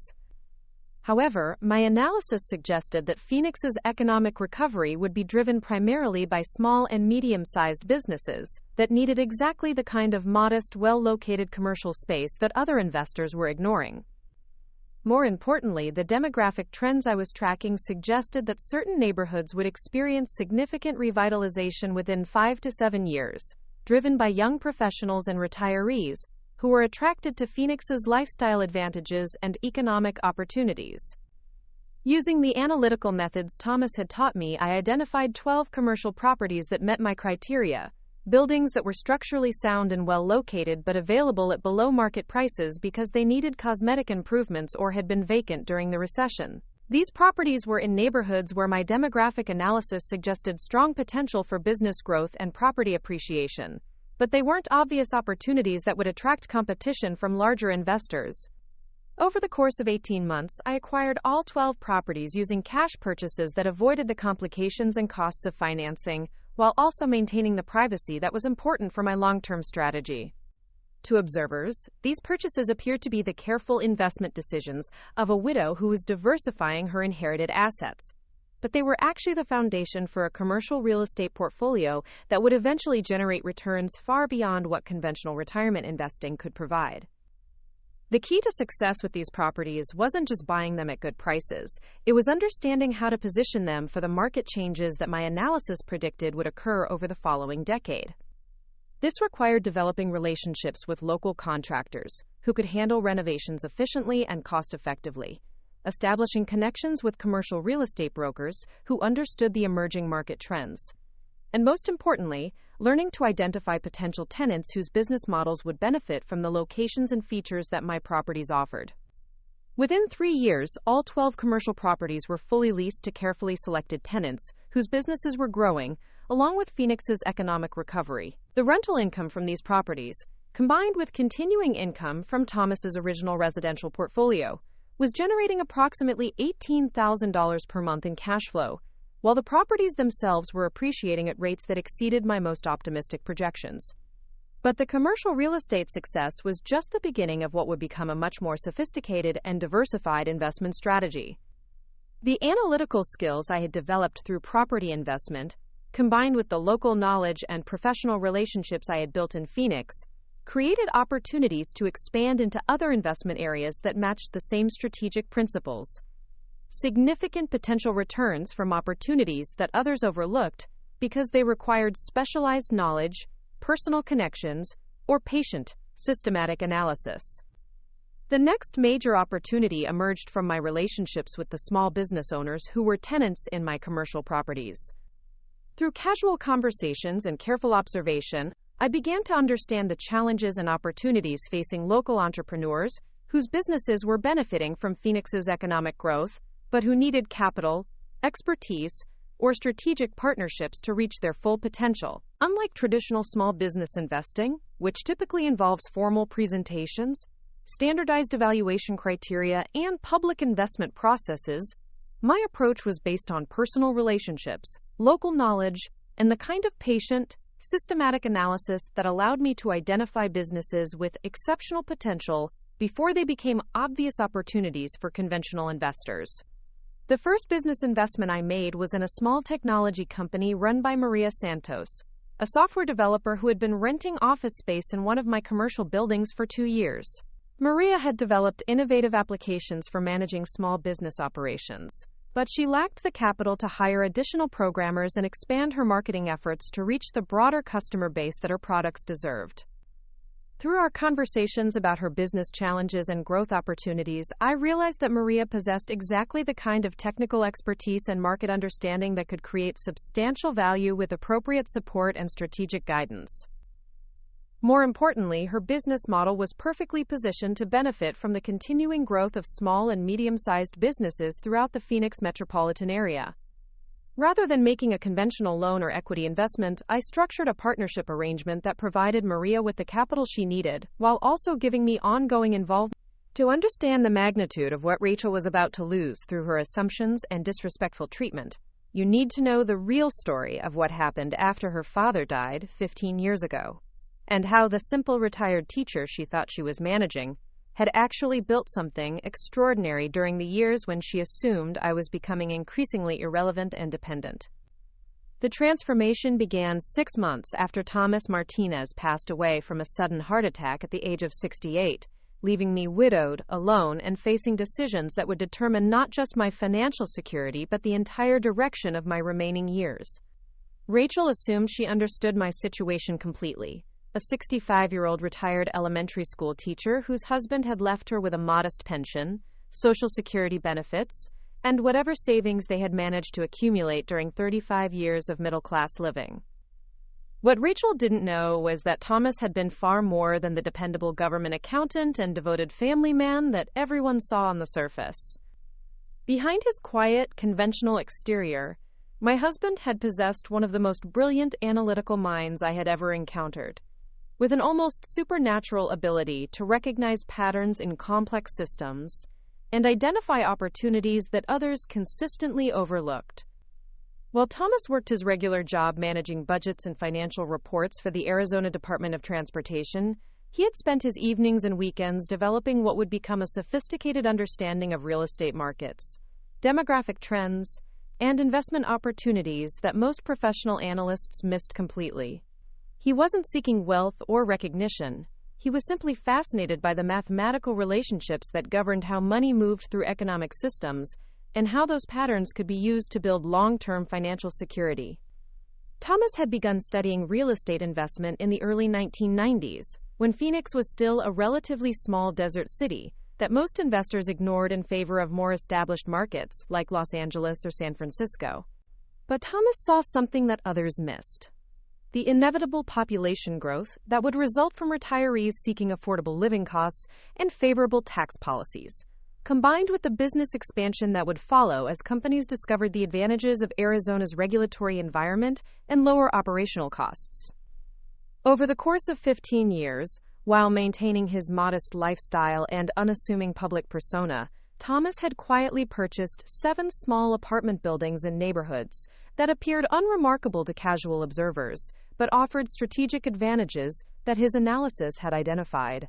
However, my analysis suggested that Phoenix's economic recovery would be driven primarily by small and medium-sized businesses that needed exactly the kind of modest, well-located commercial space that other investors were ignoring. More importantly, the demographic trends I was tracking suggested that certain neighborhoods would experience significant revitalization within 5 to 7 years, driven by young professionals and retirees who were attracted to Phoenix's lifestyle advantages and economic opportunities. Using the analytical methods Thomas had taught me, I identified 12 commercial properties that met my criteria, buildings that were structurally sound and well located but available at below market prices because they needed cosmetic improvements or had been vacant during the recession. These properties were in neighborhoods where my demographic analysis suggested strong potential for business growth and property appreciation, but they weren't obvious opportunities that would attract competition from larger investors. Over the course of 18 months, I acquired all 12 properties using cash purchases that avoided the complications and costs of financing, while also maintaining the privacy that was important for my long-term strategy. To observers, these purchases appeared to be the careful investment decisions of a widow who was diversifying her inherited assets. But they were actually the foundation for a commercial real estate portfolio that would eventually generate returns far beyond what conventional retirement investing could provide. The key to success with these properties wasn't just buying them at good prices. It was understanding how to position them for the market changes that my analysis predicted would occur over the following decade. This required developing relationships with local contractors who could handle renovations efficiently and cost-effectively, establishing connections with commercial real estate brokers who understood the emerging market trends, and most importantly, learning to identify potential tenants whose business models would benefit from the locations and features that my properties offered. Within 3 years, all 12 commercial properties were fully leased to carefully selected tenants whose businesses were growing, along with Phoenix's economic recovery. The rental income from these properties, combined with continuing income from Thomas's original residential portfolio, was generating approximately $18,000 per month in cash flow, while the properties themselves were appreciating at rates that exceeded my most optimistic projections. But the commercial real estate success was just the beginning of what would become a much more sophisticated and diversified investment strategy. The analytical skills I had developed through property investment, combined with the local knowledge and professional relationships I had built in Phoenix, created opportunities to expand into other investment areas that matched the same strategic principles. Significant potential returns from opportunities that others overlooked because they required specialized knowledge, personal connections, or patient, systematic analysis. The next major opportunity emerged from my relationships with the small business owners who were tenants in my commercial properties. Through casual conversations and careful observation, I began to understand the challenges and opportunities facing local entrepreneurs whose businesses were benefiting from Phoenix's economic growth, but who needed capital, expertise, or strategic partnerships to reach their full potential. Unlike traditional small business investing, which typically involves formal presentations, standardized evaluation criteria, and public investment processes, my approach was based on personal relationships, local knowledge, and the kind of patient, systematic analysis that allowed me to identify businesses with exceptional potential before they became obvious opportunities for conventional investors. The first business investment I made was in a small technology company run by Maria Santos, a software developer who had been renting office space in one of my commercial buildings for 2 years. Maria had developed innovative applications for managing small business operations, but she lacked the capital to hire additional programmers and expand her marketing efforts to reach the broader customer base that her products deserved. Through our conversations about her business challenges and growth opportunities, I realized that Maria possessed exactly the kind of technical expertise and market understanding that could create substantial value with appropriate support and strategic guidance. More importantly, her business model was perfectly positioned to benefit from the continuing growth of small and medium-sized businesses throughout the Phoenix metropolitan area. Rather than making a conventional loan or equity investment, I structured a partnership arrangement that provided Maria with the capital she needed, while also giving me ongoing involvement. To understand the magnitude of what Rachel was about to lose through her assumptions and disrespectful treatment, you need to know the real story of what happened after her father died 15 years ago, and how the simple retired teacher she thought she was managing had actually built something extraordinary during the years when she assumed I was becoming increasingly irrelevant and dependent. The transformation began 6 months after Thomas Martinez passed away from a sudden heart attack at the age of 68, leaving me widowed, alone, and facing decisions that would determine not just my financial security but the entire direction of my remaining years. Rachel assumed she understood my situation completely. A 65-year-old retired elementary school teacher whose husband had left her with a modest pension, Social Security benefits, and whatever savings they had managed to accumulate during 35 years of middle-class living. What Rachel didn't know was that Thomas had been far more than the dependable government accountant and devoted family man that everyone saw on the surface. Behind his quiet, conventional exterior, my husband had possessed one of the most brilliant analytical minds I had ever encountered. With an almost supernatural ability to recognize patterns in complex systems and identify opportunities that others consistently overlooked. While Thomas worked his regular job managing budgets and financial reports for the Arizona Department of Transportation, he had spent his evenings and weekends developing what would become a sophisticated understanding of real estate markets, demographic trends, and investment opportunities that most professional analysts missed completely. He wasn't seeking wealth or recognition. He was simply fascinated by the mathematical relationships that governed how money moved through economic systems and how those patterns could be used to build long-term financial security. Thomas had begun studying real estate investment in the early 1990s, when Phoenix was still a relatively small desert city that most investors ignored in favor of more established markets like Los Angeles or San Francisco. But Thomas saw something that others missed: the inevitable population growth that would result from retirees seeking affordable living costs and favorable tax policies, combined with the business expansion that would follow as companies discovered the advantages of Arizona's regulatory environment and lower operational costs. Over the course of 15 years, while maintaining his modest lifestyle and unassuming public persona, Thomas had quietly purchased 7 small apartment buildings in neighborhoods that appeared unremarkable to casual observers, but offered strategic advantages that his analysis had identified.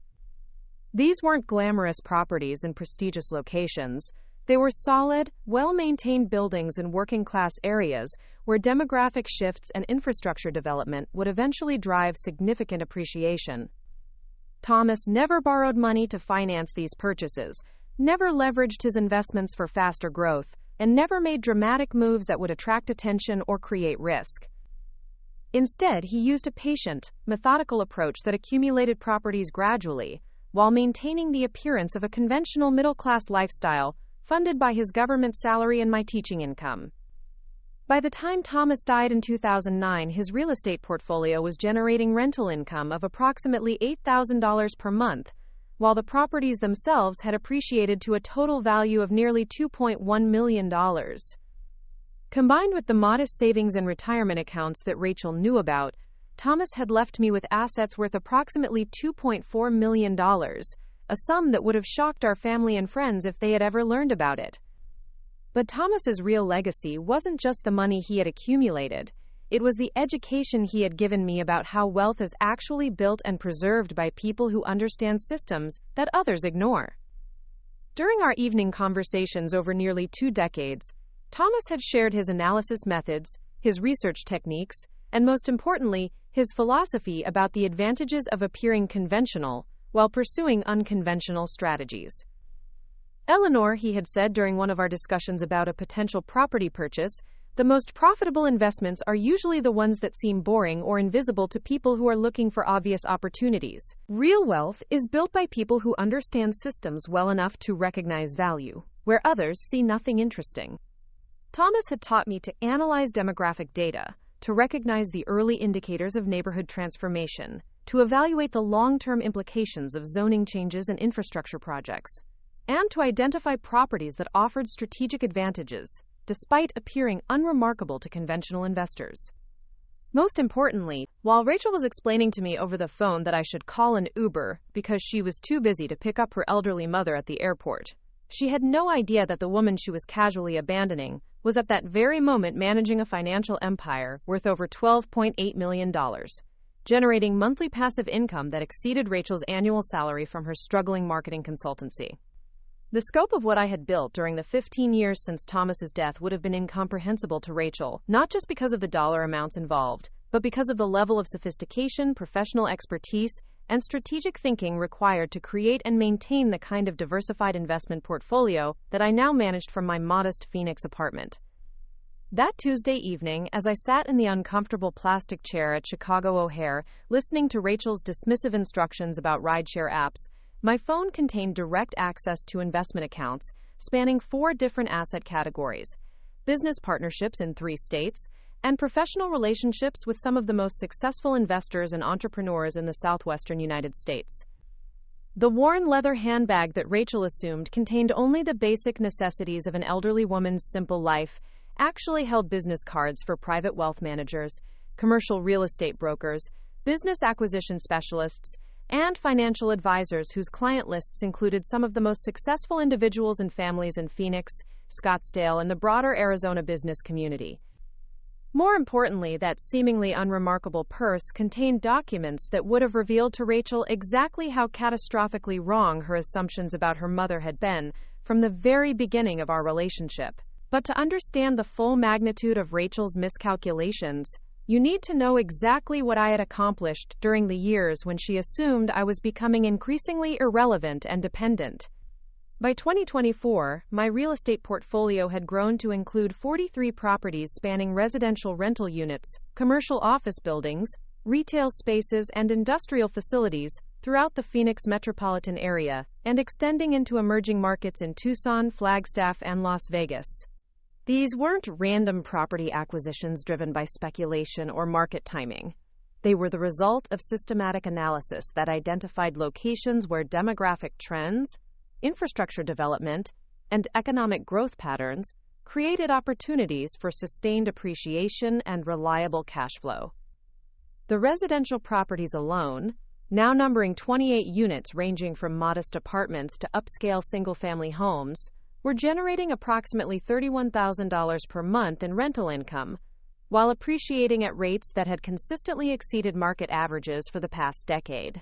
These weren't glamorous properties in prestigious locations. They were solid, well-maintained buildings in working-class areas where demographic shifts and infrastructure development would eventually drive significant appreciation. Thomas never borrowed money to finance these purchases, never leveraged his investments for faster growth, and never made dramatic moves that would attract attention or create risk. Instead, he used a patient, methodical approach that accumulated properties gradually, while maintaining the appearance of a conventional middle-class lifestyle funded by his government salary and my teaching income. By the time Thomas died in 2009, his real estate portfolio was generating rental income of approximately $8,000 per month, while the properties themselves had appreciated to a total value of nearly $2.1 million. Combined with the modest savings and retirement accounts that Rachel knew about, Thomas had left me with assets worth approximately $2.4 million, a sum that would have shocked our family and friends if they had ever learned about it. But Thomas's real legacy wasn't just the money he had accumulated. It was the education he had given me about how wealth is actually built and preserved by people who understand systems that others ignore. During our evening conversations over nearly 2 decades, Thomas had shared his analysis methods, his research techniques, and most importantly, his philosophy about the advantages of appearing conventional while pursuing unconventional strategies. Eleanor, he had said during one of our discussions about a potential property purchase, the most profitable investments are usually the ones that seem boring or invisible to people who are looking for obvious opportunities. Real wealth is built by people who understand systems well enough to recognize value, where others see nothing interesting. Thomas had taught me to analyze demographic data, to recognize the early indicators of neighborhood transformation, to evaluate the long-term implications of zoning changes and infrastructure projects, and to identify properties that offered strategic advantages, despite appearing unremarkable to conventional investors. Most importantly, while Rachel was explaining to me over the phone that I should call an Uber because she was too busy to pick up her elderly mother at the airport, she had no idea that the woman she was casually abandoning was at that very moment managing a financial empire worth over $12.8 million, generating monthly passive income that exceeded Rachel's annual salary from her struggling marketing consultancy. The scope of what I had built during the 15 years since Thomas's death would have been incomprehensible to Rachel, not just because of the dollar amounts involved, but because of the level of sophistication, professional expertise, and strategic thinking required to create and maintain the kind of diversified investment portfolio that I now managed from my modest Phoenix apartment. That Tuesday evening, as I sat in the uncomfortable plastic chair at Chicago O'Hare, listening to Rachel's dismissive instructions about rideshare apps, my phone contained direct access to investment accounts spanning 4 different asset categories: business partnerships in 3 states, and professional relationships with some of the most successful investors and entrepreneurs in the southwestern United States. The worn leather handbag that Rachel assumed contained only the basic necessities of an elderly woman's simple life actually held business cards for private wealth managers, commercial real estate brokers, business acquisition specialists, and financial advisors whose client lists included some of the most successful individuals and families in Phoenix, Scottsdale, and the broader Arizona business community. More importantly, that seemingly unremarkable purse contained documents that would have revealed to Rachel exactly how catastrophically wrong her assumptions about her mother had been from the very beginning of our relationship. But to understand the full magnitude of Rachel's miscalculations, you need to know exactly what I had accomplished during the years when she assumed I was becoming increasingly irrelevant and dependent. By 2024, my real estate portfolio had grown to include 43 properties spanning residential rental units, commercial office buildings, retail spaces, and industrial facilities throughout the Phoenix metropolitan area, and extending into emerging markets in Tucson, Flagstaff, and Las Vegas. These weren't random property acquisitions driven by speculation or market timing. They were the result of systematic analysis that identified locations where demographic trends, infrastructure development, and economic growth patterns created opportunities for sustained appreciation and reliable cash flow. The residential properties alone, now numbering 28 units ranging from modest apartments to upscale single-family homes, were generating approximately $31,000 per month in rental income, while appreciating at rates that had consistently exceeded market averages for the past decade.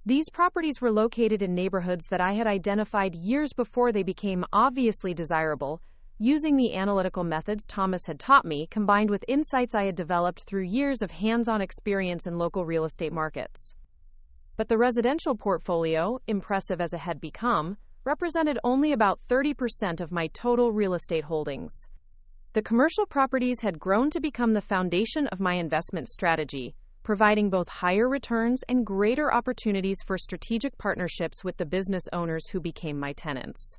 These properties were located in neighborhoods that I had identified years before they became obviously desirable, using the analytical methods Thomas had taught me, combined with insights I had developed through years of hands-on experience in local real estate markets. But the residential portfolio, impressive as it had become, represented only about 30% of my total real estate holdings. The commercial properties had grown to become the foundation of my investment strategy, providing both higher returns and greater opportunities for strategic partnerships with the business owners who became my tenants.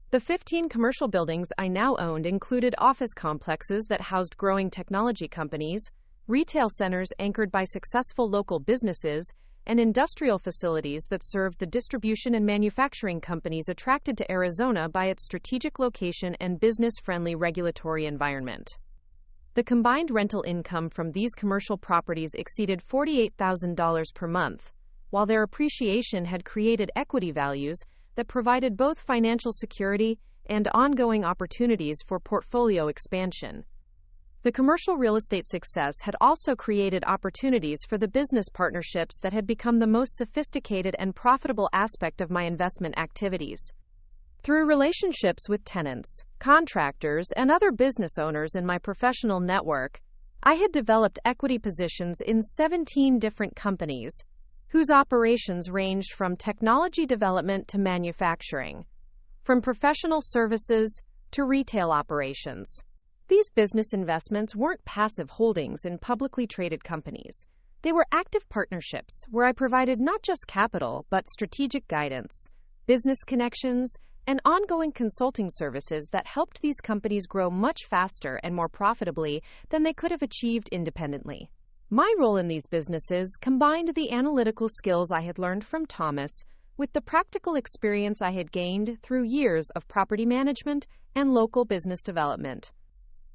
The 15 commercial buildings I now owned included office complexes that housed growing technology companies, retail centers anchored by successful local businesses, and industrial facilities that served the distribution and manufacturing companies attracted to Arizona by its strategic location and business-friendly regulatory environment. The combined rental income from these commercial properties exceeded $48,000 per month, while their appreciation had created equity values that provided both financial security and ongoing opportunities for portfolio expansion. The commercial real estate success had also created opportunities for the business partnerships that had become the most sophisticated and profitable aspect of my investment activities. Through relationships with tenants, contractors, and other business owners in my professional network, I had developed equity positions in 17 different companies, whose operations ranged from technology development to manufacturing, from professional services to retail operations. These business investments weren't passive holdings in publicly traded companies. They were active partnerships where I provided not just capital, but strategic guidance, business connections, and ongoing consulting services that helped these companies grow much faster and more profitably than they could have achieved independently. My role in these businesses combined the analytical skills I had learned from Thomas with the practical experience I had gained through years of property management and local business development.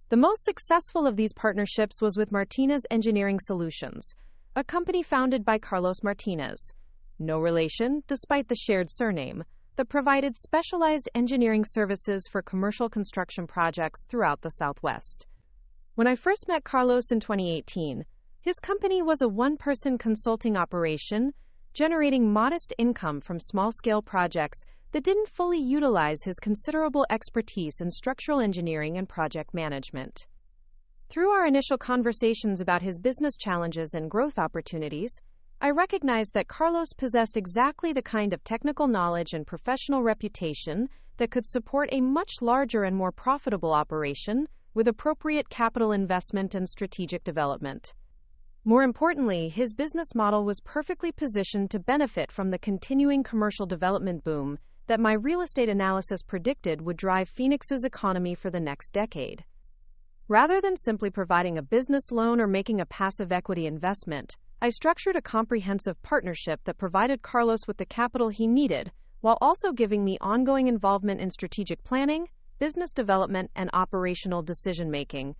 The most successful of these partnerships was with Martinez Engineering Solutions, a company founded by Carlos Martinez, no relation despite the shared surname, that provided specialized engineering services for commercial construction projects throughout the Southwest. When I first met Carlos in 2018, his company was a one-person consulting operation, generating modest income from small-scale projects that didn't fully utilize his considerable expertise in structural engineering and project management. Through our initial conversations about his business challenges and growth opportunities, I recognized that Carlos possessed exactly the kind of technical knowledge and professional reputation that could support a much larger and more profitable operation with appropriate capital investment and strategic development. More importantly, his business model was perfectly positioned to benefit from the continuing commercial development boom that my real estate analysis predicted would drive Phoenix's economy for the next decade. Rather than simply providing a business loan or making a passive equity investment, I structured a comprehensive partnership that provided Carlos with the capital he needed, while also giving me ongoing involvement in strategic planning, business development, and operational decision-making.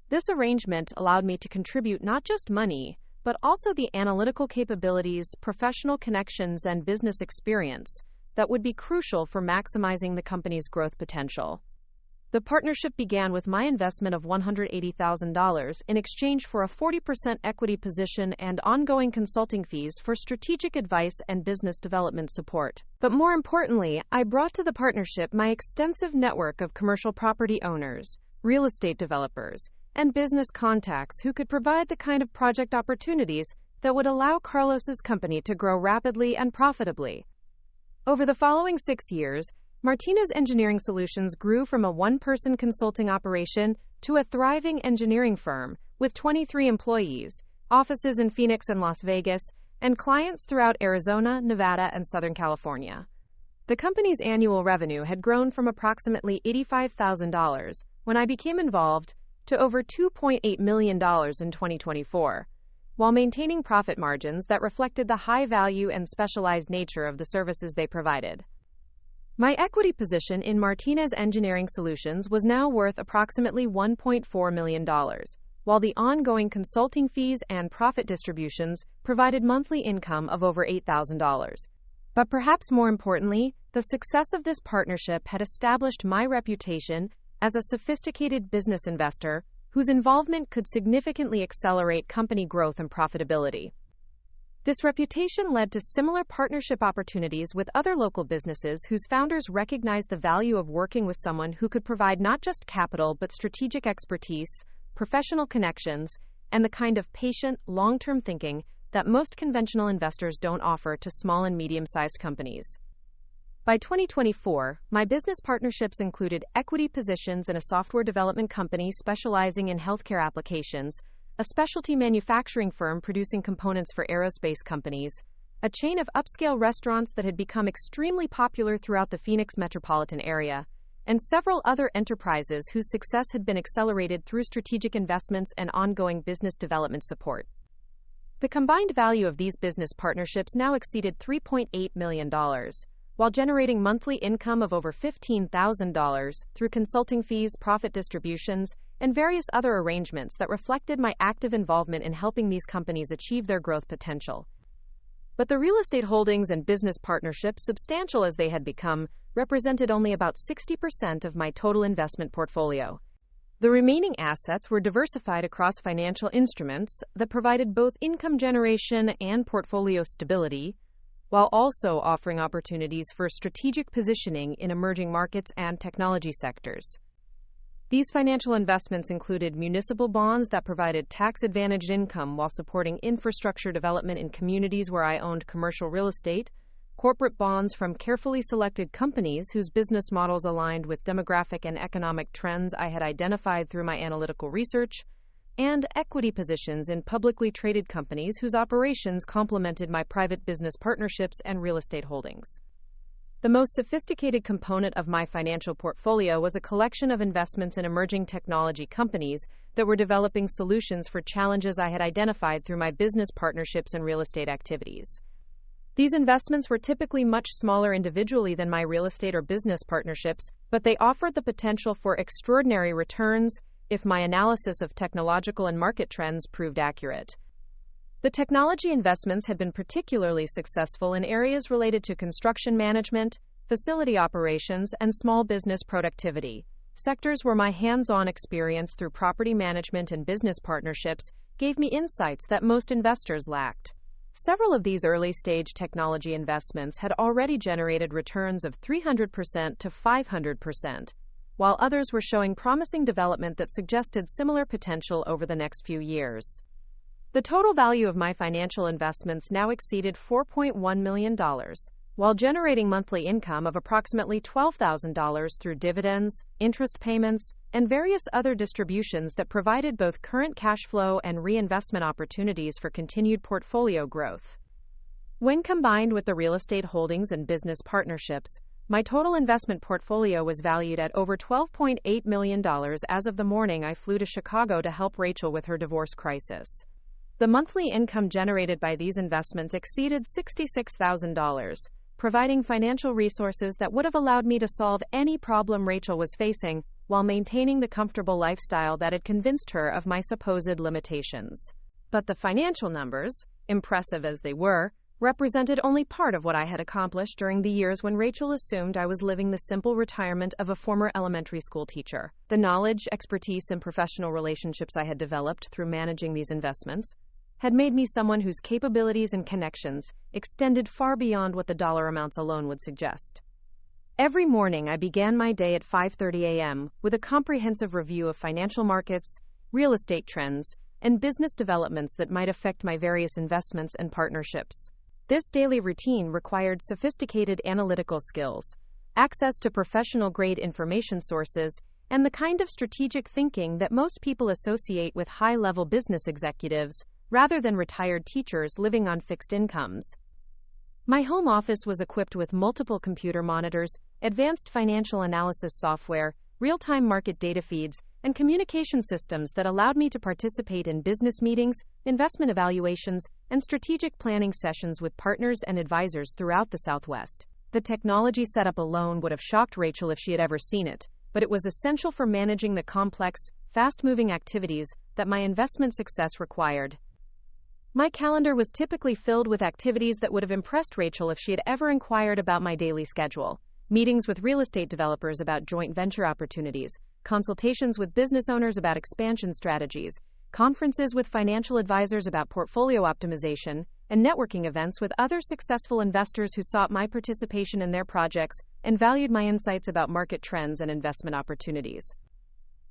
This arrangement allowed me to contribute not just money, but also the analytical capabilities, professional connections, and business experience that would be crucial for maximizing the company's growth potential. The partnership began with my investment of $180,000 in exchange for a 40% equity position and ongoing consulting fees for strategic advice and business development support. But more importantly, I brought to the partnership my extensive network of commercial property owners, real estate developers, and business contacts who could provide the kind of project opportunities that would allow Carlos's company to grow rapidly and profitably. Over the following 6 years, Martinez Engineering Solutions grew from a one-person consulting operation to a thriving engineering firm with 23 employees, offices in Phoenix and Las Vegas, and clients throughout Arizona, Nevada, and Southern California. The company's annual revenue had grown from approximately $85,000 when I became involved to over $2.8 million in 2024, while maintaining profit margins that reflected the high value and specialized nature of the services they provided. My equity position in Martinez Engineering Solutions was now worth approximately $1.4 million, while the ongoing consulting fees and profit distributions provided monthly income of over $8,000. But perhaps more importantly, the success of this partnership had established my reputation as a sophisticated business investor whose involvement could significantly accelerate company growth and profitability. This reputation led to similar partnership opportunities with other local businesses whose founders recognized the value of working with someone who could provide not just capital but strategic expertise, professional connections, and the kind of patient, long-term thinking that most conventional investors don't offer to small and medium-sized companies. By 2024, my business partnerships included equity positions in a software development company specializing in healthcare applications, a specialty manufacturing firm producing components for aerospace companies, a chain of upscale restaurants that had become extremely popular throughout the Phoenix metropolitan area, and several other enterprises whose success had been accelerated through strategic investments and ongoing business development support. The combined value of these business partnerships now exceeded $3.8 million, while generating monthly income of over $15,000 through consulting fees, profit distributions, and various other arrangements that reflected my active involvement in helping these companies achieve their growth potential. But the real estate holdings and business partnerships, substantial as they had become, represented only about 60% of my total investment portfolio. The remaining assets were diversified across financial instruments that provided both income generation and portfolio stability, while also offering opportunities for strategic positioning in emerging markets and technology sectors. These financial investments included municipal bonds that provided tax-advantaged income while supporting infrastructure development in communities where I owned commercial real estate, corporate bonds from carefully selected companies whose business models aligned with demographic and economic trends I had identified through my analytical research, and equity positions in publicly traded companies whose operations complemented my private business partnerships and real estate holdings. The most sophisticated component of my financial portfolio was a collection of investments in emerging technology companies that were developing solutions for challenges I had identified through my business partnerships and real estate activities. These investments were typically much smaller individually than my real estate or business partnerships, but they offered the potential for extraordinary returns if my analysis of technological and market trends proved accurate. The technology investments had been particularly successful in areas related to construction management, facility operations, and small business productivity, sectors where my hands-on experience through property management and business partnerships gave me insights that most investors lacked. Several of these early-stage technology investments had already generated returns of 300% to 500%, while others were showing promising development that suggested similar potential over the next few years. The total value of my financial investments now exceeded $4.1 million, while generating monthly income of approximately $12,000 through dividends, interest payments, and various other distributions that provided both current cash flow and reinvestment opportunities for continued portfolio growth. When combined with the real estate holdings and business partnerships, my total investment portfolio was valued at over $12.8 million as of the morning I flew to Chicago to help Rachel with her divorce crisis. The monthly income generated by these investments exceeded $66,000, providing financial resources that would have allowed me to solve any problem Rachel was facing while maintaining the comfortable lifestyle that had convinced her of my supposed limitations. But the financial numbers, impressive as they were, represented only part of what I had accomplished during the years when Rachel assumed I was living the simple retirement of a former elementary school teacher. The knowledge, expertise, and professional relationships I had developed through managing these investments had made me someone whose capabilities and connections extended far beyond what the dollar amounts alone would suggest. Every morning, I began my day at 5:30 a.m. with a comprehensive review of financial markets, real estate trends, and business developments that might affect my various investments and partnerships. This daily routine required sophisticated analytical skills, access to professional-grade information sources, and the kind of strategic thinking that most people associate with high-level business executives rather than retired teachers living on fixed incomes. My home office was equipped with multiple computer monitors, advanced financial analysis software, real-time market data feeds, and communication systems that allowed me to participate in business meetings, investment evaluations, and strategic planning sessions with partners and advisors throughout the Southwest. The technology setup alone would have shocked Rachel if she had ever seen it, but it was essential for managing the complex, fast-moving activities that my investment success required. My calendar was typically filled with activities that would have impressed Rachel if she had ever inquired about my daily schedule. Meetings with real estate developers about joint venture opportunities, consultations with business owners about expansion strategies, conferences with financial advisors about portfolio optimization, and networking events with other successful investors who sought my participation in their projects and valued my insights about market trends and investment opportunities.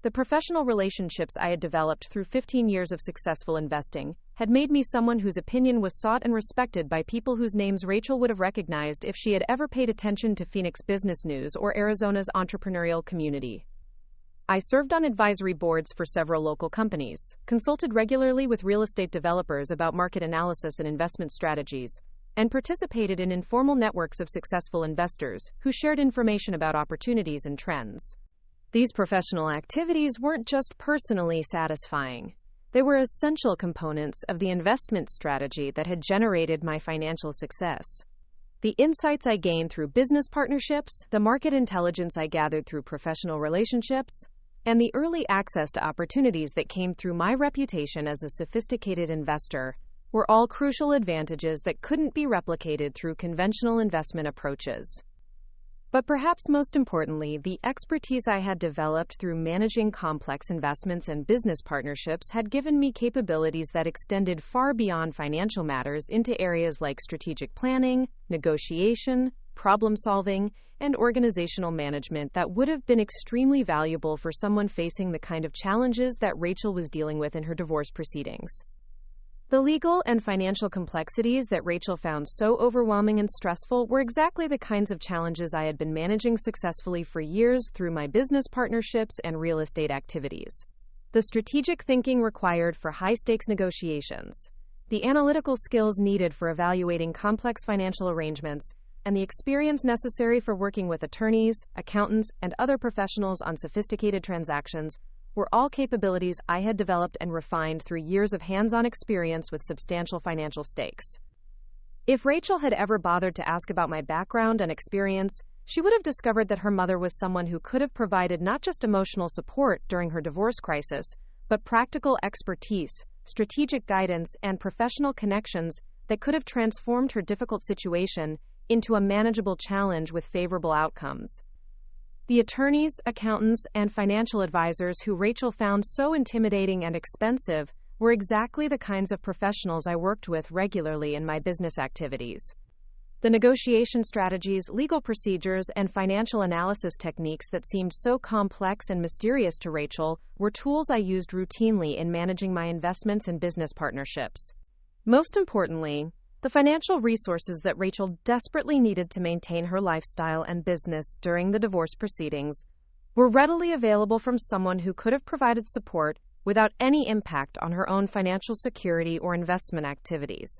The professional relationships I had developed through 15 years of successful investing had made me someone whose opinion was sought and respected by people whose names Rachel would have recognized if she had ever paid attention to Phoenix business news or Arizona's entrepreneurial community. I served on advisory boards for several local companies, consulted regularly with real estate developers about market analysis and investment strategies, and participated in informal networks of successful investors who shared information about opportunities and trends. These professional activities weren't just personally satisfying. They were essential components of the investment strategy that had generated my financial success. The insights I gained through business partnerships, the market intelligence I gathered through professional relationships, and the early access to opportunities that came through my reputation as a sophisticated investor were all crucial advantages that couldn't be replicated through conventional investment approaches. But perhaps most importantly, the expertise I had developed through managing complex investments and business partnerships had given me capabilities that extended far beyond financial matters into areas like strategic planning, negotiation, problem-solving, and organizational management that would have been extremely valuable for someone facing the kind of challenges that Rachel was dealing with in her divorce proceedings. The legal and financial complexities that Rachel found so overwhelming and stressful were exactly the kinds of challenges I had been managing successfully for years through my business partnerships and real estate activities. The strategic thinking required for high-stakes negotiations, the analytical skills needed for evaluating complex financial arrangements, and the experience necessary for working with attorneys, accountants, and other professionals on sophisticated transactions were all capabilities I had developed and refined through years of hands-on experience with substantial financial stakes. If Rachel had ever bothered to ask about my background and experience, she would have discovered that her mother was someone who could have provided not just emotional support during her divorce crisis, but practical expertise, strategic guidance, and professional connections that could have transformed her difficult situation into a manageable challenge with favorable outcomes. The attorneys, accountants, and financial advisors who Rachel found so intimidating and expensive were exactly the kinds of professionals I worked with regularly in my business activities. The negotiation strategies, legal procedures, and financial analysis techniques that seemed so complex and mysterious to Rachel were tools I used routinely in managing my investments and business partnerships. Most importantly, the financial resources that Rachel desperately needed to maintain her lifestyle and business during the divorce proceedings were readily available from someone who could have provided support without any impact on her own financial security or investment activities.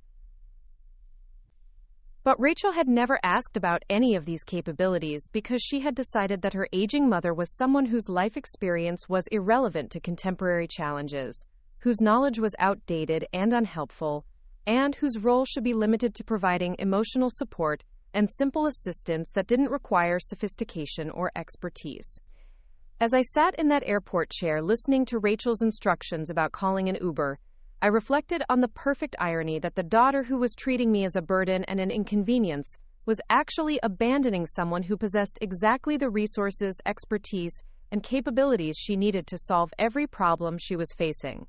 But Rachel had never asked about any of these capabilities because she had decided that her aging mother was someone whose life experience was irrelevant to contemporary challenges, whose knowledge was outdated and unhelpful, and whose role should be limited to providing emotional support and simple assistance that didn't require sophistication or expertise. As I sat in that airport chair listening to Rachel's instructions about calling an Uber, I reflected on the perfect irony that the daughter who was treating me as a burden and an inconvenience was actually abandoning someone who possessed exactly the resources, expertise, and capabilities she needed to solve every problem she was facing.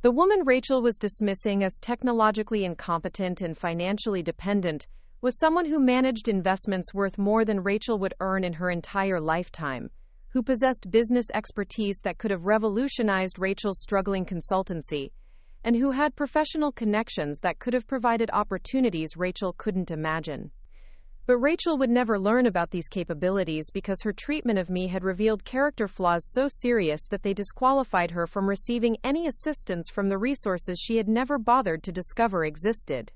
The woman Rachel was dismissing as technologically incompetent and financially dependent was someone who managed investments worth more than Rachel would earn in her entire lifetime, who possessed business expertise that could have revolutionized Rachel's struggling consultancy, and who had professional connections that could have provided opportunities Rachel couldn't imagine. But Rachel would never learn about these capabilities because her treatment of me had revealed character flaws so serious that they disqualified her from receiving any assistance from the resources she had never bothered to discover existed.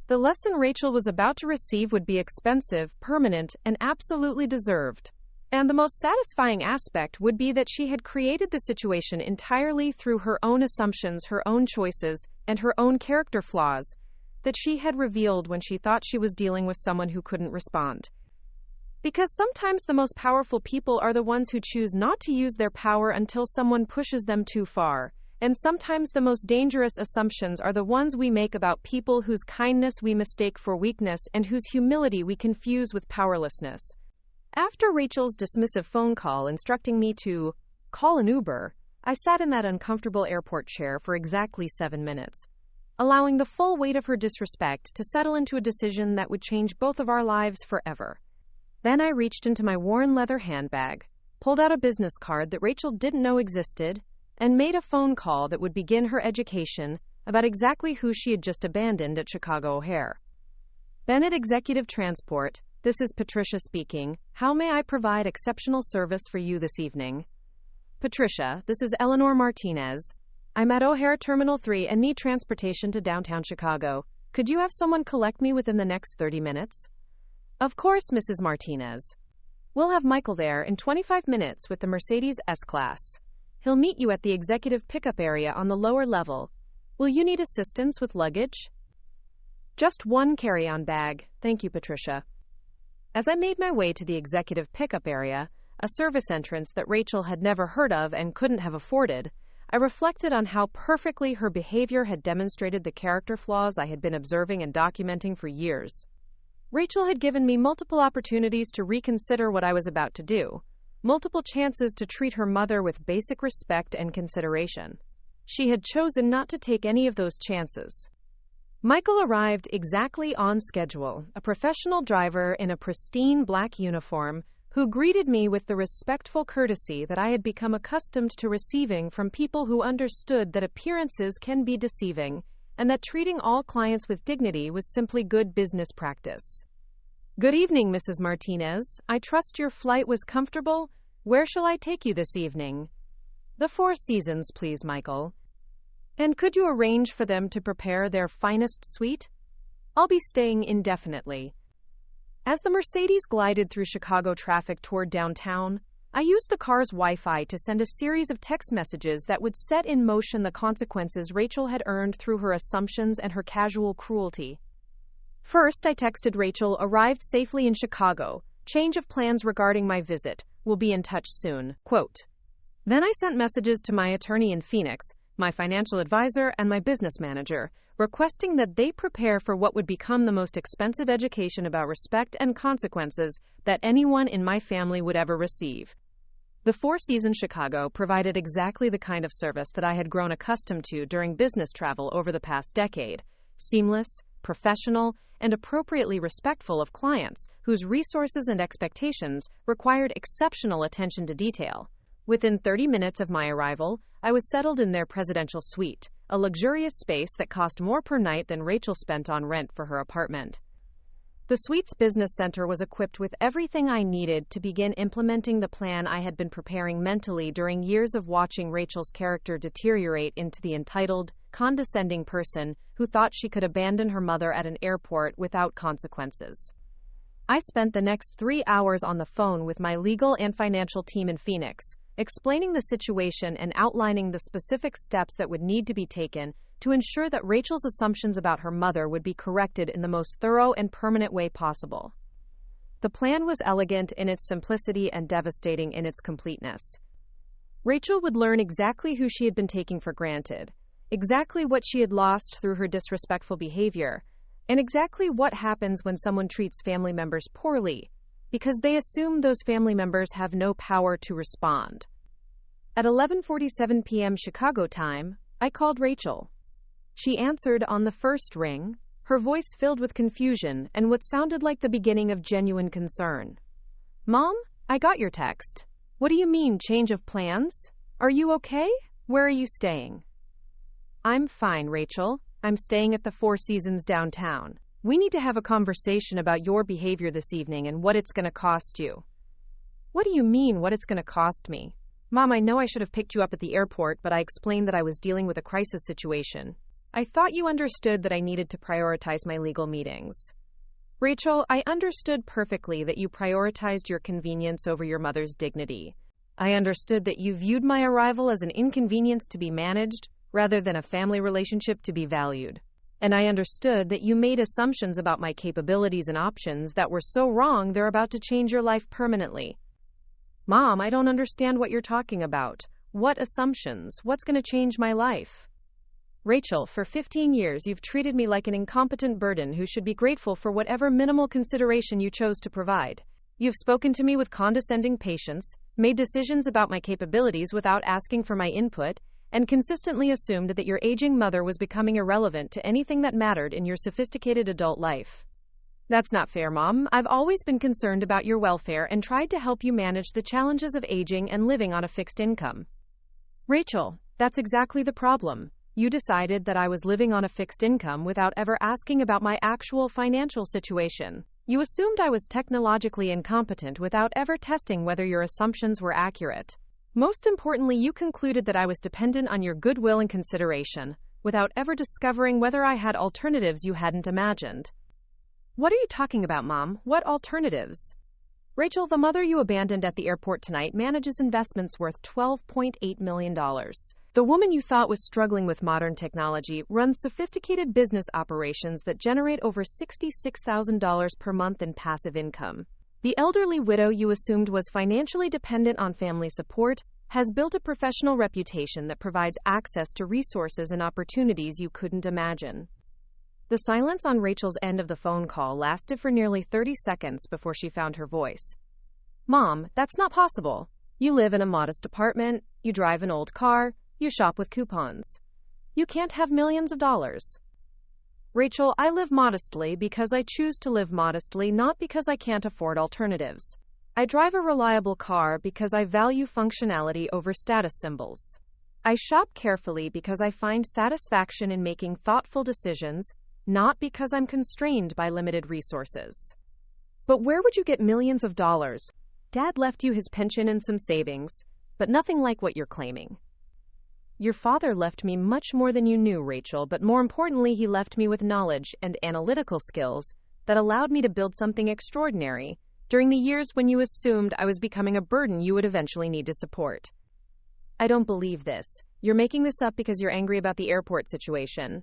The lesson Rachel was about to receive would be expensive, permanent, and absolutely deserved. And the most satisfying aspect would be that she had created the situation entirely through her own assumptions, her own choices, and her own character flaws that she had revealed when she thought she was dealing with someone who couldn't respond. Because sometimes the most powerful people are the ones who choose not to use their power until someone pushes them too far, and sometimes the most dangerous assumptions are the ones we make about people whose kindness we mistake for weakness and whose humility we confuse with powerlessness. After Rachel's dismissive phone call instructing me to call an Uber, I sat in that uncomfortable airport chair for exactly 7 minutes, allowing the full weight of her disrespect to settle into a decision that would change both of our lives forever. Then I reached into my worn leather handbag, pulled out a business card that Rachel didn't know existed, and made a phone call that would begin her education about exactly who she had just abandoned at Chicago O'Hare. Bennett Executive Transport, this is Patricia speaking. How may I provide exceptional service for you this evening? Patricia, this is Eleanor Martinez. I'm at O'Hare Terminal 3 and need transportation to downtown Chicago. Could you have someone collect me within the next 30 minutes? Of course, Mrs. Martinez. We'll have Michael there in 25 minutes with the Mercedes S-Class. He'll meet you at the executive pickup area on the lower level. Will you need assistance with luggage? Just one carry-on bag. Thank you, Patricia. As I made my way to the executive pickup area, a service entrance that Rachel had never heard of and couldn't have afforded, I reflected on how perfectly her behavior had demonstrated the character flaws I had been observing and documenting for years. Rachel had given me multiple opportunities to reconsider what I was about to do, multiple chances to treat her mother with basic respect and consideration. She had chosen not to take any of those chances. Michael arrived exactly on schedule, a professional driver in a pristine black uniform who greeted me with the respectful courtesy that I had become accustomed to receiving from people who understood that appearances can be deceiving and that treating all clients with dignity was simply good business practice. Good evening, Mrs. Martinez. I trust your flight was comfortable. Where shall I take you this evening? The Four Seasons, please, Michael. And could you arrange for them to prepare their finest suite? I'll be staying indefinitely. As the Mercedes glided through Chicago traffic toward downtown, I used the car's Wi-Fi to send a series of text messages that would set in motion the consequences Rachel had earned through her assumptions and her casual cruelty. First, I texted Rachel, arrived safely in Chicago. Change of plans regarding my visit. Will be in touch soon. Quote. Then I sent messages to my attorney in Phoenix, my financial advisor, and my business manager, requesting that they prepare for what would become the most expensive education about respect and consequences that anyone in my family would ever receive. The Four Seasons Chicago provided exactly the kind of service that I had grown accustomed to during business travel over the past decade: seamless, professional, and appropriately respectful of clients whose resources and expectations required exceptional attention to detail. Within 30 minutes of my arrival, I was settled in their presidential suite, a luxurious space that cost more per night than Rachel spent on rent for her apartment. The suite's business center was equipped with everything I needed to begin implementing the plan I had been preparing mentally during years of watching Rachel's character deteriorate into the entitled, condescending person who thought she could abandon her mother at an airport without consequences. I spent the next 3 hours on the phone with my legal and financial team in Phoenix, explaining the situation and outlining the specific steps that would need to be taken to ensure that Rachel's assumptions about her mother would be corrected in the most thorough and permanent way possible. The plan was elegant in its simplicity and devastating in its completeness. Rachel would learn exactly who she had been taking for granted, exactly what she had lost through her disrespectful behavior, and exactly what happens when someone treats family members poorly, because they assume those family members have no power to respond. At 11:47 p.m. Chicago time, I called Rachel. She answered on the first ring, her voice filled with confusion and what sounded like the beginning of genuine concern. "Mom, I got your text. What do you mean, change of plans? Are you okay? Where are you staying?" "I'm fine, Rachel. I'm staying at the Four Seasons downtown. We need to have a conversation about your behavior this evening and what it's going to cost you." "What do you mean, what it's going to cost me?" "Mom, I know I should have picked you up at the airport, but I explained that I was dealing with a crisis situation. I thought you understood that I needed to prioritize my legal meetings." "Rachel, I understood perfectly that you prioritized your convenience over your mother's dignity. I understood that you viewed my arrival as an inconvenience to be managed rather than a family relationship to be valued. And I understood that you made assumptions about my capabilities and options that were so wrong they're about to change your life permanently." "Mom, I don't understand what you're talking about. What assumptions? What's going to change my life?" "Rachel, for 15 years you've treated me like an incompetent burden who should be grateful for whatever minimal consideration you chose to provide. You've spoken to me with condescending patience, made decisions about my capabilities without asking for my input, and consistently assumed that your aging mother was becoming irrelevant to anything that mattered in your sophisticated adult life. That's not fair, Mom. I've always been concerned about your welfare and tried to help you manage the challenges of aging and living on a fixed income." "Rachel, that's exactly the problem. You decided that I was living on a fixed income without ever asking about my actual financial situation. You assumed I was technologically incompetent without ever testing whether your assumptions were accurate. Most importantly, you concluded that I was dependent on your goodwill and consideration, without ever discovering whether I had alternatives you hadn't imagined." "What are you talking about, Mom? What alternatives?" "Rachel, the mother you abandoned at the airport tonight manages investments worth $12.8 million. The woman you thought was struggling with modern technology runs sophisticated business operations that generate over $66,000 per month in passive income. The elderly widow you assumed was financially dependent on family support has built a professional reputation that provides access to resources and opportunities you couldn't imagine." The silence on Rachel's end of the phone call lasted for nearly 30 seconds before she found her voice. "Mom, that's not possible. You live in a modest apartment, you drive an old car, you shop with coupons. You can't have millions of dollars." "Rachel, I live modestly because I choose to live modestly, not because I can't afford alternatives. I drive a reliable car because I value functionality over status symbols. I shop carefully because I find satisfaction in making thoughtful decisions, not because I'm constrained by limited resources." "But where would you get millions of dollars? Dad left you his pension and some savings, but nothing like what you're claiming." "Your father left me much more than you knew, Rachel, but more importantly, he left me with knowledge and analytical skills that allowed me to build something extraordinary during the years when you assumed I was becoming a burden you would eventually need to support." "I don't believe this. You're making this up because you're angry about the airport situation."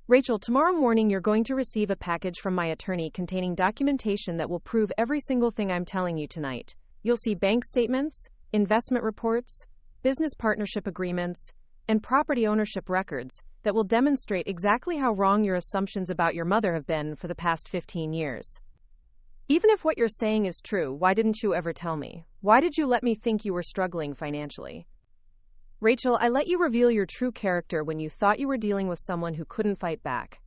"Rachel, tomorrow morning you're going to receive a package from my attorney containing documentation that will prove every single thing I'm telling you tonight. You'll see bank statements, investment reports, business partnership agreements, and property ownership records that will demonstrate exactly how wrong your assumptions about your mother have been for the past 15 years. Even if what you're saying is true, why didn't you ever tell me? Why did you let me think you were struggling financially?" "Rachel, I let you reveal your true character when you thought you were dealing with someone who couldn't fight back.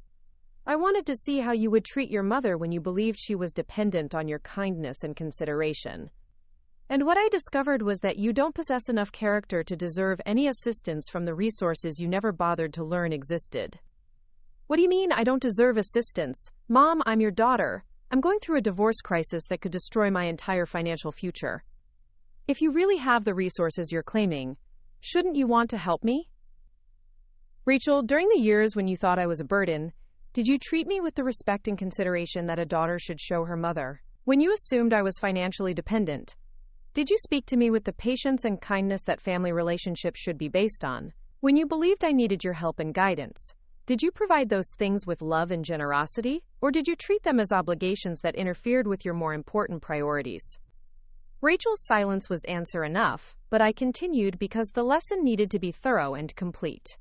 I wanted to see how you would treat your mother when you believed she was dependent on your kindness and consideration. And what I discovered was that you don't possess enough character to deserve any assistance from the resources you never bothered to learn existed." "What do you mean I don't deserve assistance? Mom, I'm your daughter. I'm going through a divorce crisis that could destroy my entire financial future. If you really have the resources you're claiming, shouldn't you want to help me?" "Rachel, during the years when you thought I was a burden, did you treat me with the respect and consideration that a daughter should show her mother? When you assumed I was financially dependent, Did you speak to me with the patience and kindness that family relationships should be based on? When you believed I needed your help and guidance, did you provide those things with love and generosity, or did you treat them as obligations that interfered with your more important priorities? Rachel's silence was answer enough, but I continued because the lesson needed to be thorough and complete.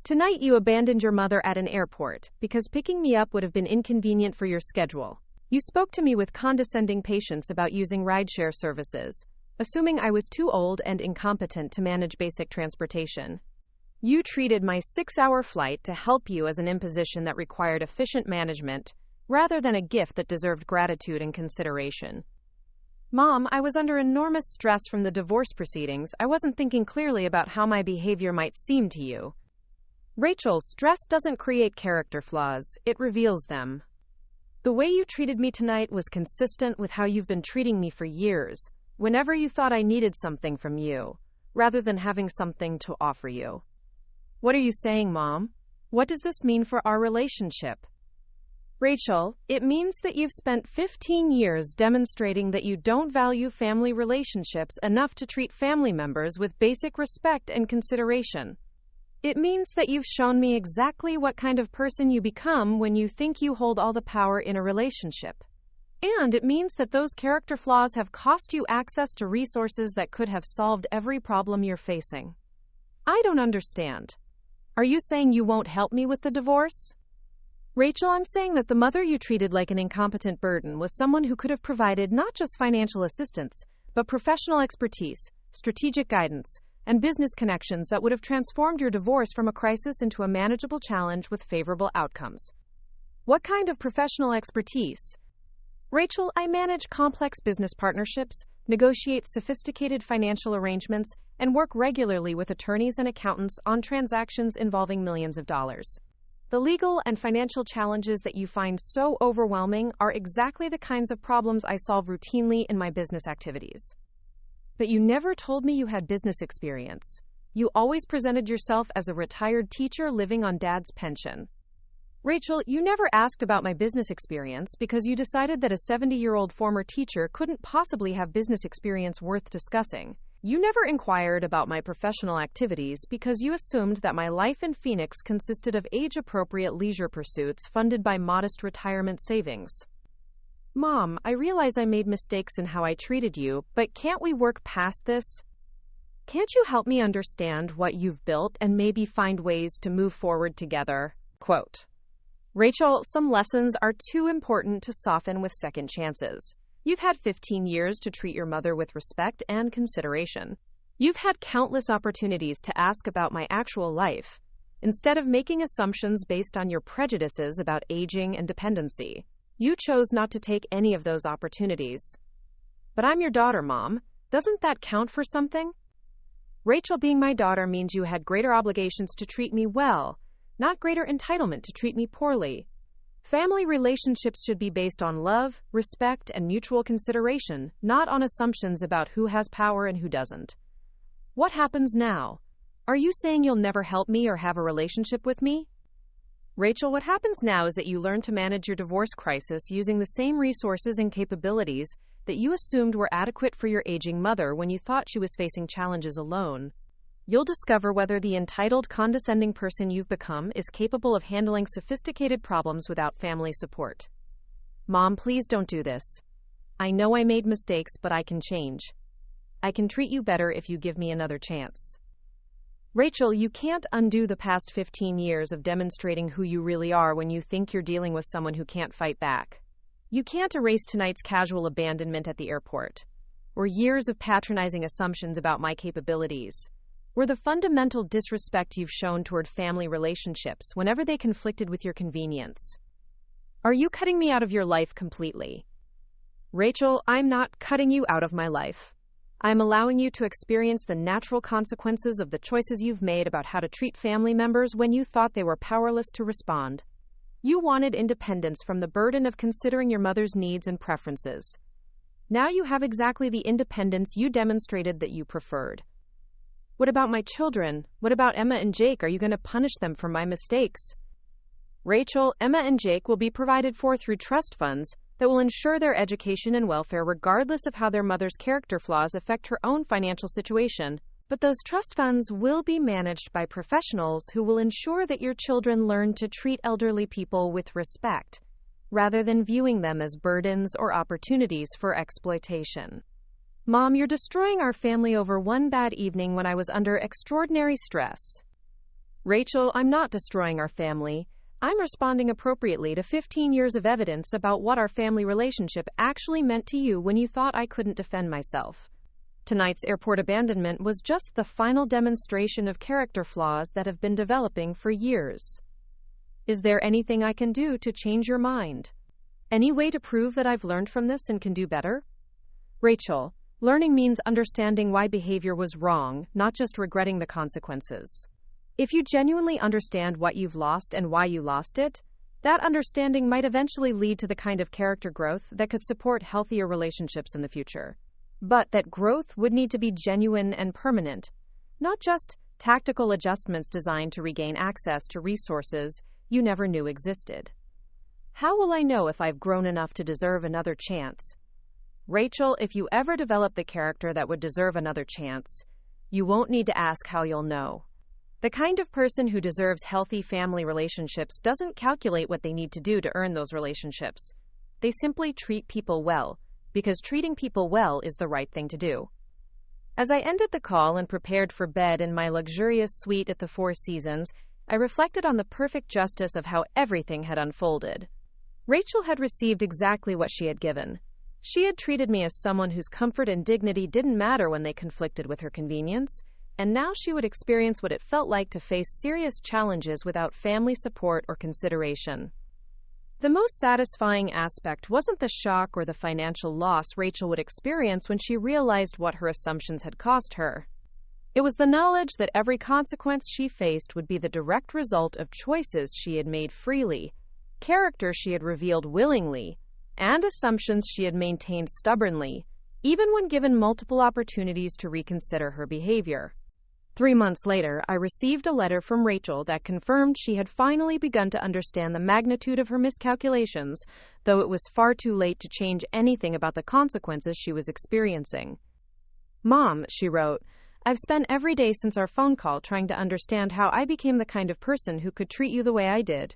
Tonight you abandoned your mother at an airport because picking me up would have been inconvenient for your schedule. You spoke to me with condescending patience about using rideshare services, assuming I was too old and incompetent to manage basic transportation. You treated my 6-hour flight to help you as an imposition that required efficient management, rather than a gift that deserved gratitude and consideration. Mom, I was under enormous stress from the divorce proceedings. I wasn't thinking clearly about how my behavior might seem to you. Rachel, stress doesn't create character flaws, it reveals them. The way you treated me tonight was consistent with how you've been treating me for years, whenever you thought I needed something from you, rather than having something to offer you. What are you saying, Mom? What does this mean for our relationship? Rachel, it means that you've spent 15 years demonstrating that you don't value family relationships enough to treat family members with basic respect and consideration. It means that you've shown me exactly what kind of person you become when you think you hold all the power in a relationship. And it means that those character flaws have cost you access to resources that could have solved every problem you're facing. I don't understand. Are you saying you won't help me with the divorce? Rachel, I'm saying that the mother you treated like an incompetent burden was someone who could have provided not just financial assistance, but professional expertise, strategic guidance, and business connections that would have transformed your divorce from a crisis into a manageable challenge with favorable outcomes. What kind of professional expertise? Rachel, I manage complex business partnerships, negotiate sophisticated financial arrangements, and work regularly with attorneys and accountants on transactions involving millions of dollars. The legal and financial challenges that you find so overwhelming are exactly the kinds of problems I solve routinely in my business activities. But you never told me you had business experience. You always presented yourself as a retired teacher living on Dad's pension. Rachel, you never asked about my business experience because you decided that a 70-year-old former teacher couldn't possibly have business experience worth discussing. You never inquired about my professional activities because you assumed that my life in Phoenix consisted of age-appropriate leisure pursuits funded by modest retirement savings. Mom, I realize I made mistakes in how I treated you, but can't we work past this? Can't you help me understand what you've built and maybe find ways to move forward together? Quote. Rachel, some lessons are too important to soften with second chances. You've had 15 years to treat your mother with respect and consideration. You've had countless opportunities to ask about my actual life, instead of making assumptions based on your prejudices about aging and dependency. You chose not to take any of those opportunities. But I'm your daughter, Mom. Doesn't that count for something? Rachel, being my daughter means you had greater obligations to treat me well, not greater entitlement to treat me poorly. Family relationships should be based on love, respect, and mutual consideration, not on assumptions about who has power and who doesn't. What happens now? Are you saying you'll never help me or have a relationship with me? Rachel, what happens now is that you learn to manage your divorce crisis using the same resources and capabilities that you assumed were adequate for your aging mother when you thought she was facing challenges alone. You'll discover whether the entitled, condescending person you've become is capable of handling sophisticated problems without family support. Mom, please don't do this. I know I made mistakes, but I can change. I can treat you better if you give me another chance. Rachel, you can't undo the past 15 years of demonstrating who you really are when you think you're dealing with someone who can't fight back. You can't erase tonight's casual abandonment at the airport, or years of patronizing assumptions about my capabilities, or the fundamental disrespect you've shown toward family relationships whenever they conflicted with your convenience. Are you cutting me out of your life completely? Rachel, I'm not cutting you out of my life. I'm allowing you to experience the natural consequences of the choices you've made about how to treat family members when you thought they were powerless to respond. You wanted independence from the burden of considering your mother's needs and preferences. Now you have exactly the independence you demonstrated that you preferred. What about my children? What about Emma and Jake? Are you going to punish them for my mistakes? Rachel, Emma and Jake will be provided for through trust funds that will ensure their education and welfare regardless of how their mother's character flaws affect her own financial situation. But those trust funds will be managed by professionals who will ensure that your children learn to treat elderly people with respect, rather than viewing them as burdens or opportunities for exploitation. Mom, you're destroying our family over one bad evening when I was under extraordinary stress. Rachel, I'm not destroying our family. I'm responding appropriately to 15 years of evidence about what our family relationship actually meant to you when you thought I couldn't defend myself. Tonight's airport abandonment was just the final demonstration of character flaws that have been developing for years. Is there anything I can do to change your mind? Any way to prove that I've learned from this and can do better? Rachel, learning means understanding why behavior was wrong, not just regretting the consequences. If you genuinely understand what you've lost and why you lost it, that understanding might eventually lead to the kind of character growth that could support healthier relationships in the future. But that growth would need to be genuine and permanent, not just tactical adjustments designed to regain access to resources you never knew existed. How will I know if I've grown enough to deserve another chance? Rachel, if you ever develop the character that would deserve another chance, you won't need to ask how you'll know. The kind of person who deserves healthy family relationships doesn't calculate what they need to do to earn those relationships. They simply treat people well, because treating people well is the right thing to do. As I ended the call and prepared for bed in my luxurious suite at the Four Seasons, I reflected on the perfect justice of how everything had unfolded. Rachel had received exactly what she had given. She had treated me as someone whose comfort and dignity didn't matter when they conflicted with her convenience, and now she would experience what it felt like to face serious challenges without family support or consideration. The most satisfying aspect wasn't the shock or the financial loss Rachel would experience when she realized what her assumptions had cost her. It was the knowledge that every consequence she faced would be the direct result of choices she had made freely, character she had revealed willingly, and assumptions she had maintained stubbornly, even when given multiple opportunities to reconsider her behavior. 3 months later, I received a letter from Rachel that confirmed she had finally begun to understand the magnitude of her miscalculations, though it was far too late to change anything about the consequences she was experiencing. Mom, she wrote, I've spent every day since our phone call trying to understand how I became the kind of person who could treat you the way I did.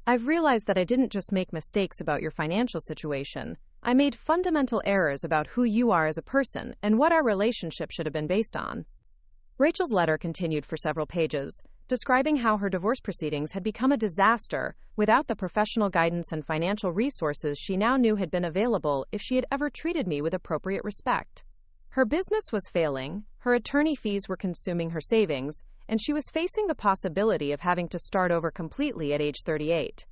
I've realized that I didn't just make mistakes about your financial situation. I made fundamental errors about who you are as a person and what our relationship should have been based on. Rachel's letter continued for several pages, describing how her divorce proceedings had become a disaster without the professional guidance and financial resources she now knew had been available if she had ever treated me with appropriate respect. Her business was failing, her attorney fees were consuming her savings, and she was facing the possibility of having to start over completely at age 38.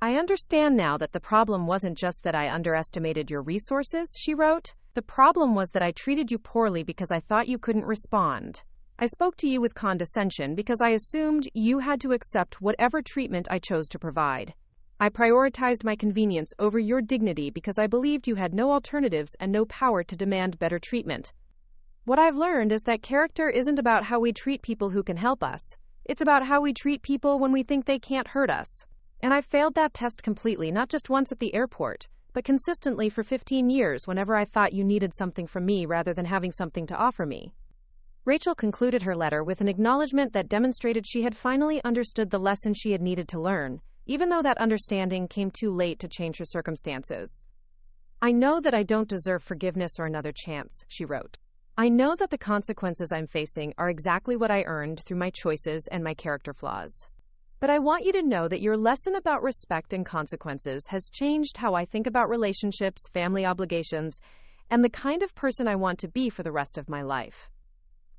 I understand now that the problem wasn't just that I underestimated your resources, she wrote. The problem was that I treated you poorly because I thought you couldn't respond. I spoke to you with condescension because I assumed you had to accept whatever treatment I chose to provide. I prioritized my convenience over your dignity because I believed you had no alternatives and no power to demand better treatment. What I've learned is that character isn't about how we treat people who can help us. It's about how we treat people when we think they can't hurt us. And I failed that test completely, not just once at the airport, but consistently for 15 years whenever I thought you needed something from me rather than having something to offer me. Rachel concluded her letter with an acknowledgement that demonstrated she had finally understood the lesson she had needed to learn, even though that understanding came too late to change her circumstances. I know that I don't deserve forgiveness or another chance, she wrote. I know that the consequences I'm facing are exactly what I earned through my choices and my character flaws. But I want you to know that your lesson about respect and consequences has changed how I think about relationships, family obligations, and the kind of person I want to be for the rest of my life.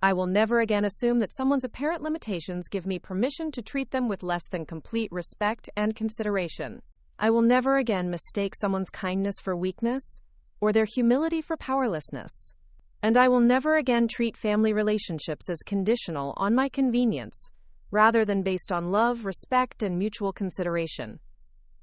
I will never again assume that someone's apparent limitations give me permission to treat them with less than complete respect and consideration. I will never again mistake someone's kindness for weakness or their humility for powerlessness. And I will never again treat family relationships as conditional on my convenience, rather than based on love, respect, and mutual consideration.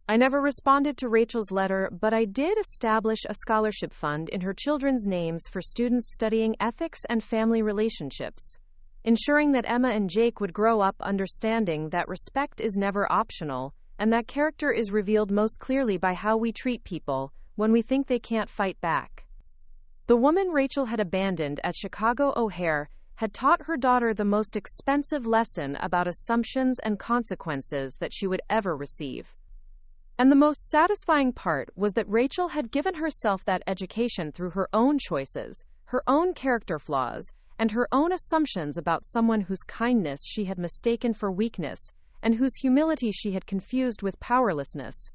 I never responded to Rachel's letter, but I did establish a scholarship fund in her children's names for students studying ethics and family relationships, ensuring that Emma and Jake would grow up understanding that respect is never optional and that character is revealed most clearly by how we treat people when we think they can't fight back. The woman Rachel had abandoned at Chicago O'Hare had taught her daughter the most expensive lesson about assumptions and consequences that she would ever receive. And the most satisfying part was that Rachel had given herself that education through her own choices, her own character flaws, and her own assumptions about someone whose kindness she had mistaken for weakness, and whose humility she had confused with powerlessness.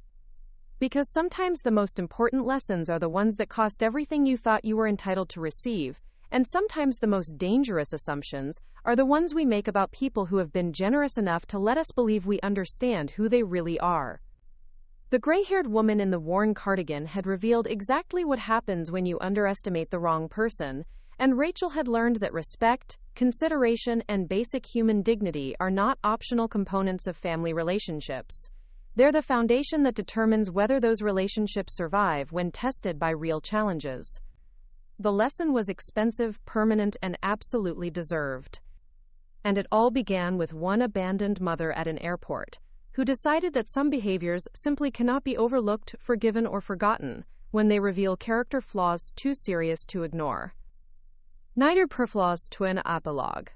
Because sometimes the most important lessons are the ones that cost everything you thought you were entitled to receive, and sometimes the most dangerous assumptions are the ones we make about people who have been generous enough to let us believe we understand who they really are. The gray-haired woman in the worn cardigan had revealed exactly what happens when you underestimate the wrong person, and Rachel had learned that respect, consideration, and basic human dignity are not optional components of family relationships. They're the foundation that determines whether those relationships survive when tested by real challenges. The lesson was expensive, permanent, and absolutely deserved. And it all began with one abandoned mother at an airport, who decided that some behaviors simply cannot be overlooked, forgiven, or forgotten when they reveal character flaws too serious to ignore. Neither perflaws twin epilogue.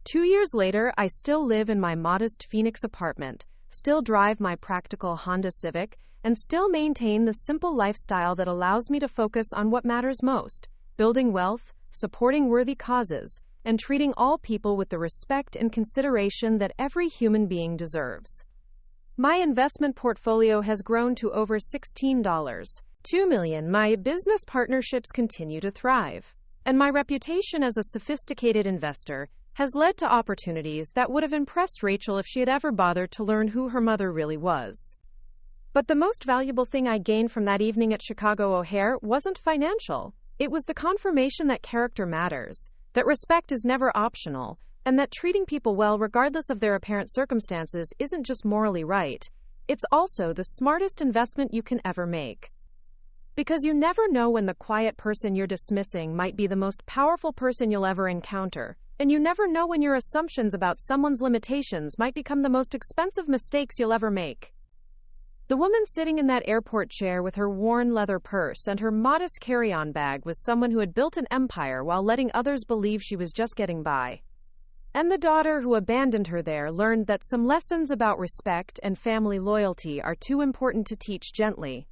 2 years later, I still live in my modest Phoenix apartment, still drive my practical Honda Civic, and still maintain the simple lifestyle that allows me to focus on what matters most: building wealth, supporting worthy causes, and treating all people with the respect and consideration that every human being deserves. My investment portfolio has grown to over $16.2 million. My business partnerships continue to thrive, and my reputation as a sophisticated investor has led to opportunities that would have impressed Rachel if she had ever bothered to learn who her mother really was. But the most valuable thing I gained from that evening at Chicago O'Hare wasn't financial. It was the confirmation that character matters, that respect is never optional, and that treating people well regardless of their apparent circumstances isn't just morally right, it's also the smartest investment you can ever make. Because you never know when the quiet person you're dismissing might be the most powerful person you'll ever encounter, and you never know when your assumptions about someone's limitations might become the most expensive mistakes you'll ever make. The woman sitting in that airport chair with her worn leather purse and her modest carry-on bag was someone who had built an empire while letting others believe she was just getting by. And the daughter who abandoned her there learned that some lessons about respect and family loyalty are too important to teach gently.